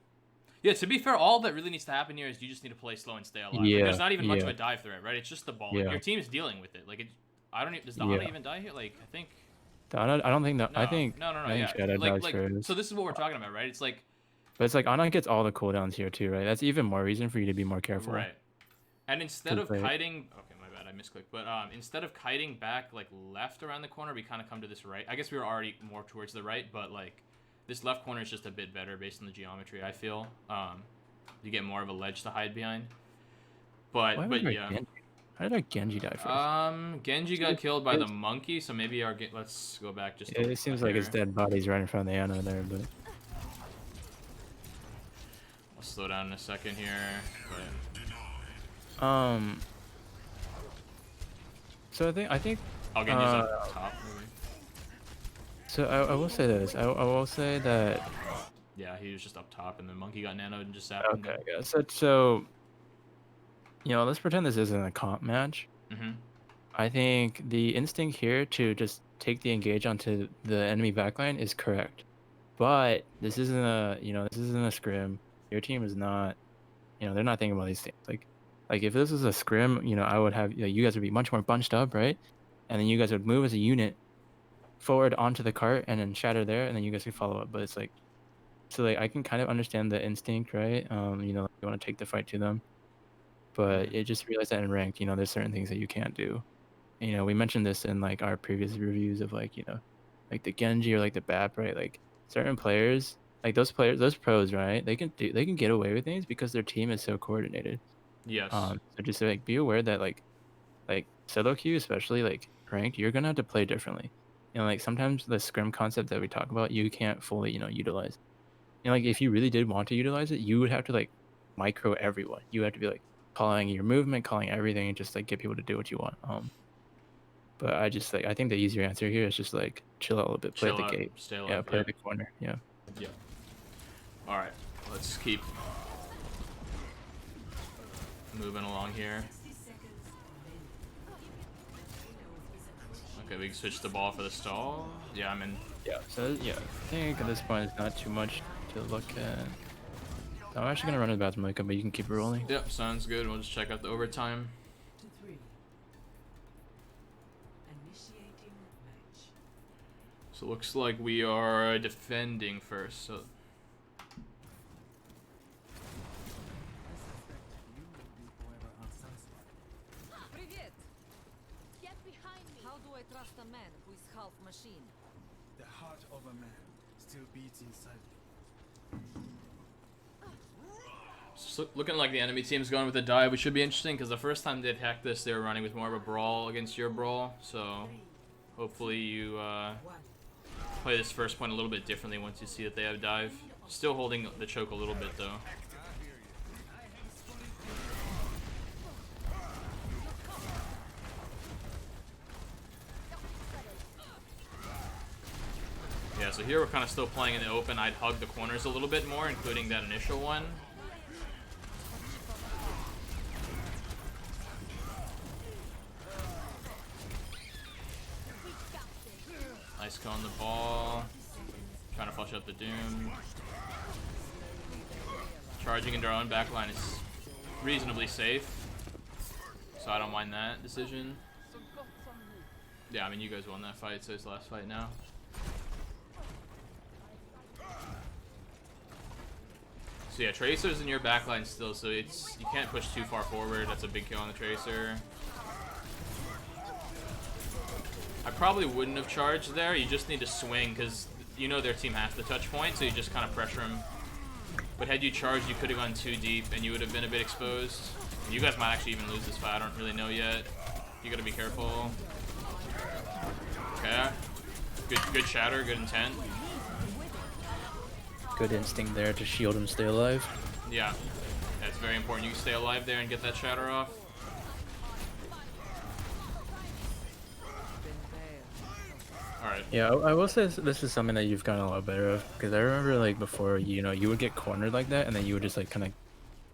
Yeah, to be fair, all that really needs to happen here is you just need to play slow and stay alive. Like, Yeah, there's not even much of yeah. a dive threat, right? It's just the ball. Like, Yeah. your team is dealing with it. Like, I don't even, does the Ana even die here? Like, I think. I don't think that. No, I think. no, I think yeah. Shadow dies first. So this is what we're talking about, right? It's like. But it's like Ana gets all the cooldowns here too, right? That's even more reason for you to be more careful. Right. And instead of play. kiting, okay, my bad, I misclicked. But instead of kiting back like left around the corner, we kind of come to this right. I guess we were already more towards the right, but like this left corner is just a bit better based on the geometry. I feel you get more of a ledge to hide behind. But yeah. Genji? How did our Genji die first? Genji got killed by the monkey, so maybe let's go back just. It seems like his dead body's right in front of the Ana there, but. I'll slow down in a second here. But... So I think. I'll get up top. Maybe. So I will say this. I will say that. Yeah, he was just up top, and the monkey got nanoed and just zapped him. Okay, yeah. So. You know, let's pretend this isn't a comp match. Mm-hmm. I think the instinct here to just take the engage onto the enemy backline is correct, but this isn't a scrim. Your team is not, they're not thinking about these things. Like if this was a scrim, I would have you guys would be much more bunched up, right? And then you guys would move as a unit forward onto the cart and then shatter there, and then you guys could follow up. But it's like, so like I can kind of understand the instinct, right? You want to take the fight to them. But it just realized that in ranked, there's certain things that you can't do. We mentioned this in like our previous reviews of like, like the Genji or like the BAP, right? Like certain players, like those pros, right? They can get away with things because their team is so coordinated. Yes. So just like be aware that like solo queue, especially like ranked, you're gonna have to play differently. Like sometimes the scrim concept that we talk about, you can't fully, utilize. Like if you really did want to utilize it, you would have to like micro everyone. You have to be like calling your movement, calling everything, and just like get people to do what you want. But I just like I think the easier answer here is just like chill out a little bit, play at the gate, stay alive, yeah, play at the corner, yeah. Yeah. All right, let's keep moving along here. Okay, we can switch the ball for the stall. Yeah, I'm in. Yeah. So yeah, I think at this point it's not too much to look at. I'm actually gonna run to the bathroom, Micah, but you can keep rolling. Yep, sounds good. We'll just check out the overtime. To 3. Initiating match. So it looks like we are defending first. So Привет! Get behind me! How do I trust a man who is half machine? The heart of a man still beats inside me. So looking like the enemy team's going with a dive, which should be interesting because the first time they attacked this, they were running with more of a brawl against your brawl. So hopefully you play this first point a little bit differently once you see that they have dive. Still holding the choke a little bit though. Yeah, so here we're kind of still playing in the open. I'd hug the corners a little bit more, including that initial one. Nice go on the ball. Trying to flush out the Doom. Charging into our own backline is reasonably safe. So I don't mind that decision. Yeah, I mean, you guys won that fight, so it's the last fight now. So yeah, Tracer's in your backline still, so you can't push too far forward. That's a big kill on the Tracer. I probably wouldn't have charged there. You just need to swing because their team has the touch point, so you just kind of pressure them. But had you charged, you could have gone too deep and you would have been a bit exposed. You guys might actually even lose this fight. I don't really know yet. You gotta be careful. Okay. Good shatter, good intent. Good instinct there to shield him, stay alive. Yeah. That's very important. You stay alive there and get that shatter off. Alright. Yeah, I will say this is something that you've gotten a lot better of, because I remember like before, you know, you would get cornered like that, and then you would just like kind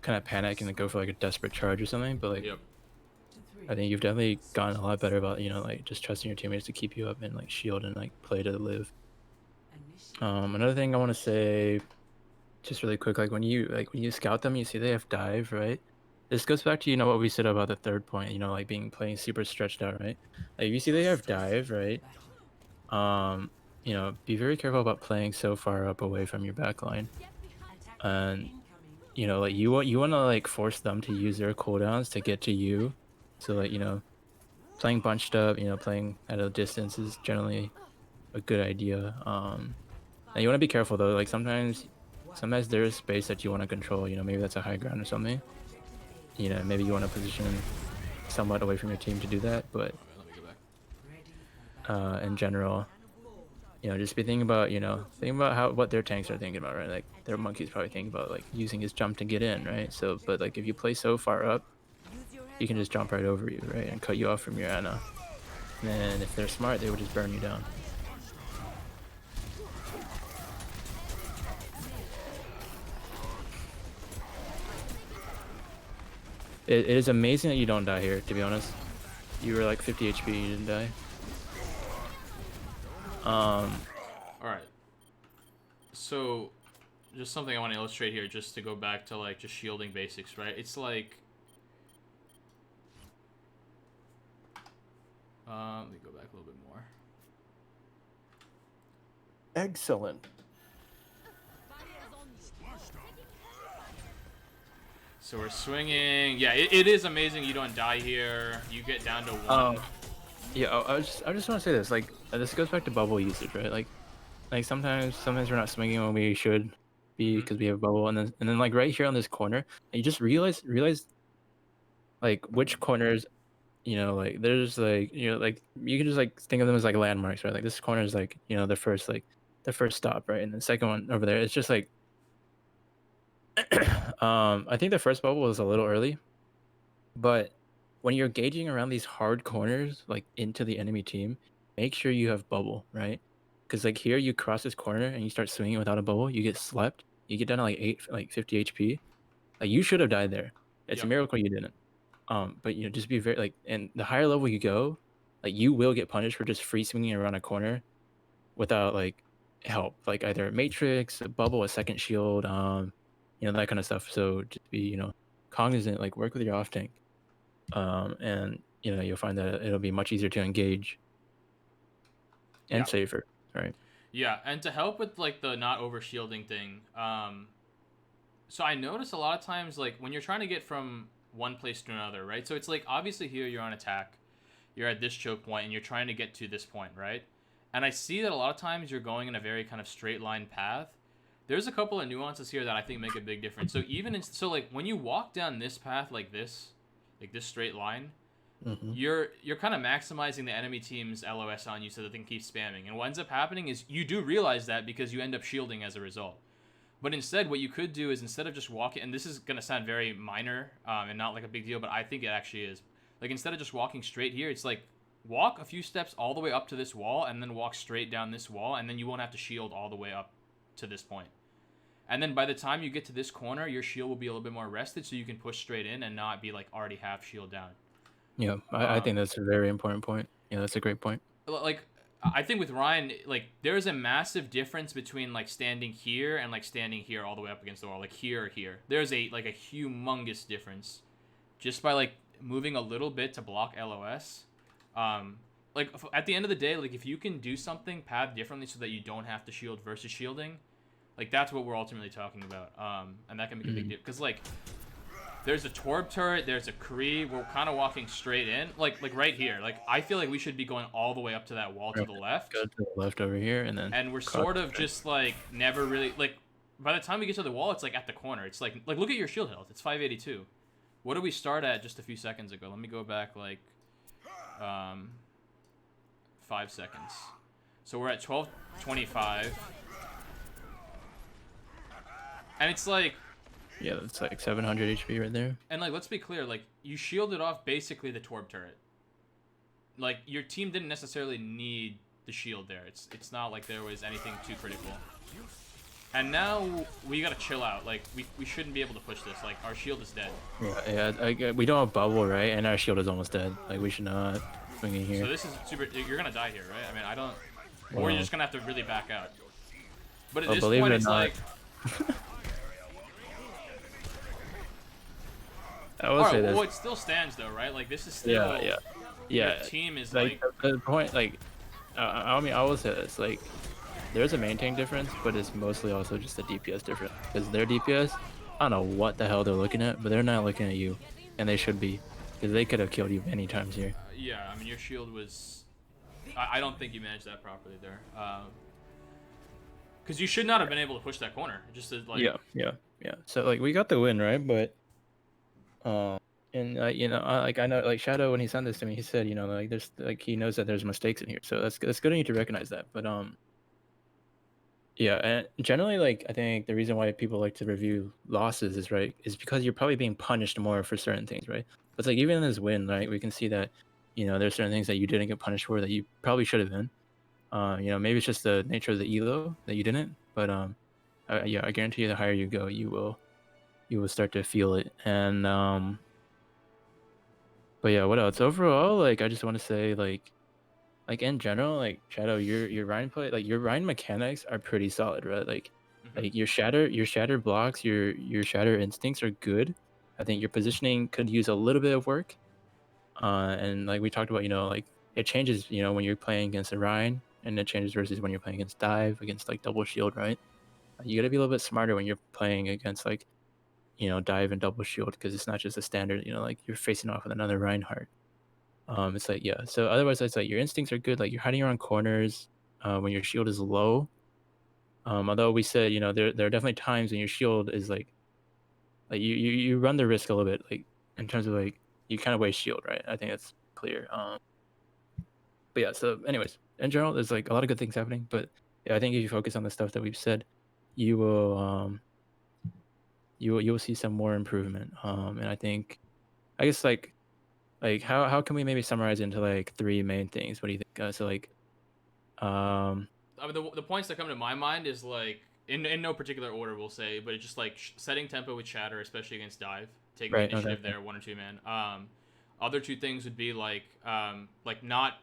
of panic and then go for like a desperate charge or something. But like, Yep. I think you've definitely gotten a lot better about, you know, like just trusting your teammates to keep you up and like shield and like play to live. Another thing I want to say, just really quick, like when you scout them, you see they have dive, right? This goes back to, you know, what we said about the third point, you know, like playing super stretched out, right? Like you see they have dive, right? You know, be very careful about playing so far up away from your backline. And you know, like you want to like force them to use their cooldowns to get to you. So like, you know, playing bunched up, you know, playing at a distance is generally a good idea. And you want to be careful though. Like sometimes there is space that you want to control. You know, maybe that's a high ground or something. You know, maybe you want to position somewhat away from your team to do that. But Let me go back. in general, you know, just be thinking about, you know, what their tanks are thinking about, right? Like their monkey's probably thinking about like using his jump to get in, right? So, but like if you play so far up, he can just jump right over you, right, and cut you off from your Ana. And then if they're smart, they would just burn you down. It is amazing that you don't die here, to be honest. You were like 50 HP, you didn't die. Alright. So, just something I want to illustrate here, just to go back to like just shielding basics, right? It's like, let me go back a little bit more. Excellent. So we're swinging. Yeah, it is amazing you don't die here. You get down to 1. Yeah, I just want to say this. Like, this goes back to bubble usage, right? Like sometimes we're not swinging when we should be because we have bubble, and then like right here on this corner, and you just realize like which corners, you know, like there's like, you know, like you can just like think of them as like landmarks, right? Like this corner is like, you know, the first stop, right? And the second one over there, it's just like I think the first bubble was a little early, but when you're gauging around these hard corners, like into the enemy team, make sure you have bubble, right? Because like here, you cross this corner and you start swinging without a bubble, you get slept, you get down to like 50 HP. Like you should have died there. It's a Yep. miracle you didn't. But you know, just be very like, and the higher level you go, like you will get punished for just free swinging around a corner without like help, like either a matrix, a bubble, a second shield, you know, that kind of stuff. So just be, you know, cognizant, like work with your off tank, and you know, you'll find that it'll be much easier to engage and Yeah. safer, right? Yeah, and to help with like the not over shielding thing, so I notice a lot of times like when you're trying to get from one place to another, right? So it's like obviously here you're on attack, you're at this choke point, and you're trying to get to this point, right? And I see that a lot of times you're going in a very kind of straight line path. There's a couple of nuances here that I think make a big difference. So so like when you walk down this path like this straight line, you're kind of maximizing the enemy team's LOS on you so that they can keep spamming. And what ends up happening is you do realize that because you end up shielding as a result. But instead, what you could do is instead of just walking, and this is going to sound very minor and not like a big deal, but I think it actually is. Like instead of just walking straight here, it's like walk a few steps all the way up to this wall and then walk straight down this wall, and then you won't have to shield all the way up to this point. And then by the time you get to this corner, your shield will be a little bit more rested so you can push straight in and not be like already half shield down. Yeah, I think that's a very important point. Yeah, that's a great point. Like I think with Ryan, like there's a massive difference between like standing here and like standing here all the way up against the wall, like here or here. There's a humongous difference just by like moving a little bit to block LOS. Like at the end of the day, like if you can do something path differently so that you don't have to shield versus shielding, like that's what we're ultimately talking about. And that can make a big deal because like there's a Torb turret, there's a Kree. We're kind of walking straight in, like right here. Like I feel like we should be going all the way up to that wall to the left. Go to the left over here, and then. And we're sort of just like never really like. By the time we get to the wall, it's like at the corner. It's like look at your shield health. It's 582. What did we start at just a few seconds ago? Let me go back like 5 seconds. So we're at 1225. And it's like Yeah, that's like 700 HP right there. And like, let's be clear, like you shielded off basically the Torb turret. Like your team didn't necessarily need the shield there. It's not like there was anything too critical. And now we gotta chill out. Like we shouldn't be able to push this. Like our shield is dead. Yeah, we don't have bubble, right? And our shield is almost dead. Like we should not swing in here. So this is super. You're gonna die here, right? I mean, I don't. Or Well, you're just gonna have to really back out. But at well, this believe point, it or it's not, like. I would Alright, say well, this. it still stands though, right? Like this is still. Yeah. Your team is like. The point, like, I mean, I will say this, like, there's a main tank difference, but it's mostly also just a DPS difference. Because their DPS, I don't know what the hell they're looking at, but they're not looking at you, and they should be, because they could have killed you many times here. Yeah, I mean your shield was. I don't think you managed that properly there. Because you should not have been able to push that corner. Just as, like. Yeah. So like we got the win, right? But, and you know, like I know, like Shadow when he sent this to me, he said, you know, like there's like he knows that there's mistakes in here, so that's good of you to recognize that. But yeah, and generally, like I think the reason why people like to review losses is because you're probably being punished more for certain things, right? But it's like even in this win, right, we can see that, you know, there's certain things that you didn't get punished for that you probably should have been. You know, maybe it's just the nature of the elo that you didn't, but yeah, I guarantee you, the higher you go, you will start to feel it. And but yeah, what else? Overall, like I just want to say, like in general, like Shadow, your Rhine play, like your Rhine mechanics are pretty solid, right? Like your shatter blocks, your shatter instincts are good. I think your positioning could use a little bit of work. And like we talked about, you know, like it changes, you know, when you're playing against a Rhine, and it changes versus when you're playing against dive, against like double shield, right? You gotta be a little bit smarter when you're playing against like, you know, dive and double shield, because it's not just a standard, you know, like you're facing off with another Reinhardt. It's like, yeah. So otherwise, it's like your instincts are good. Like you're hiding around corners when your shield is low. Although we said, you know, there are definitely times when your shield is like you run the risk a little bit, like in terms of like you kind of waste shield, right? I think that's clear. But yeah. So, anyways, in general, there's like a lot of good things happening. But yeah, I think if you focus on the stuff that we've said, you will you will see some more improvement. And I think, I guess like how can we maybe summarize into like three main things? What do you think? So like, I mean, the points that come to my mind is like in no particular order, we'll say, but it's just like setting tempo with Shatter, especially against dive, taking right, the initiative okay. there, 1 or 2 man. Other two things would be like not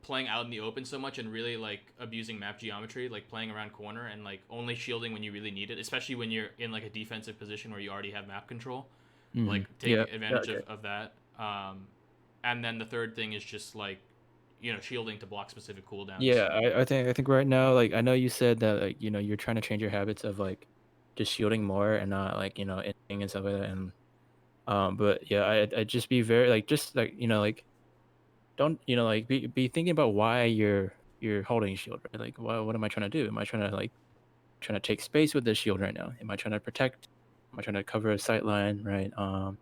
playing out in the open so much and really like abusing map geometry, like playing around corner and like only shielding when you really need it, especially when you're in like a defensive position where you already have map control. Like take Yeah, advantage okay. of that. And then the third thing is just like, you know, shielding to block specific cooldowns. Yeah, I think right now, like I know you said that, like, you know, you're trying to change your habits of like just shielding more and not like, you know, inting and stuff like that. And but yeah, I just be very like, just like, you know, like don't, you know, like be thinking about why you're holding shield, right? Like what am I trying to do? Am I trying to like trying to take space with this shield right now? Am I trying to protect? Am I trying to cover a sight line, right? Am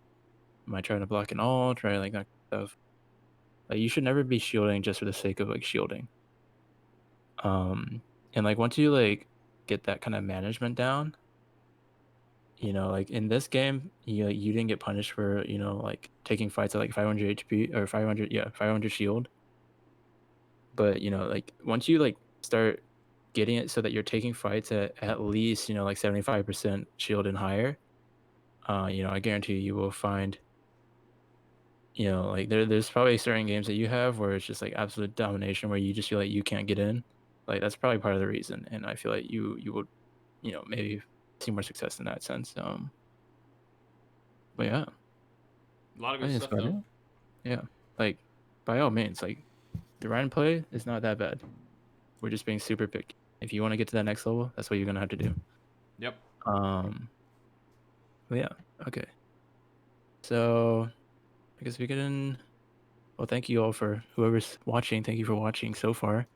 I trying to block an ult, right? Like that stuff. Like you should never be shielding just for the sake of like shielding. And like once you like get that kind of management down, you know, like in this game, you didn't get punished for, you know, like taking fights at like 500 HP or 500, yeah, 500 shield. But you know, like once you like start getting it so that you're taking fights at least, you know, like 75% shield and higher, you know, I guarantee you will find, you know, like there's probably certain games that you have where it's just like absolute domination where you just feel like you can't get in. Like that's probably part of the reason, and I feel like you would, you know, maybe see more success in that sense. But yeah, A lot of I good think that's stuff about though. it. Yeah, like by all means, like the Ryan play is not that bad. We're just being super picky. If you want to get to that next level, that's what you're gonna have to do. Yep. But yeah, okay. So I guess we get in. Well, thank you all for whoever's watching. Thank you for watching so far.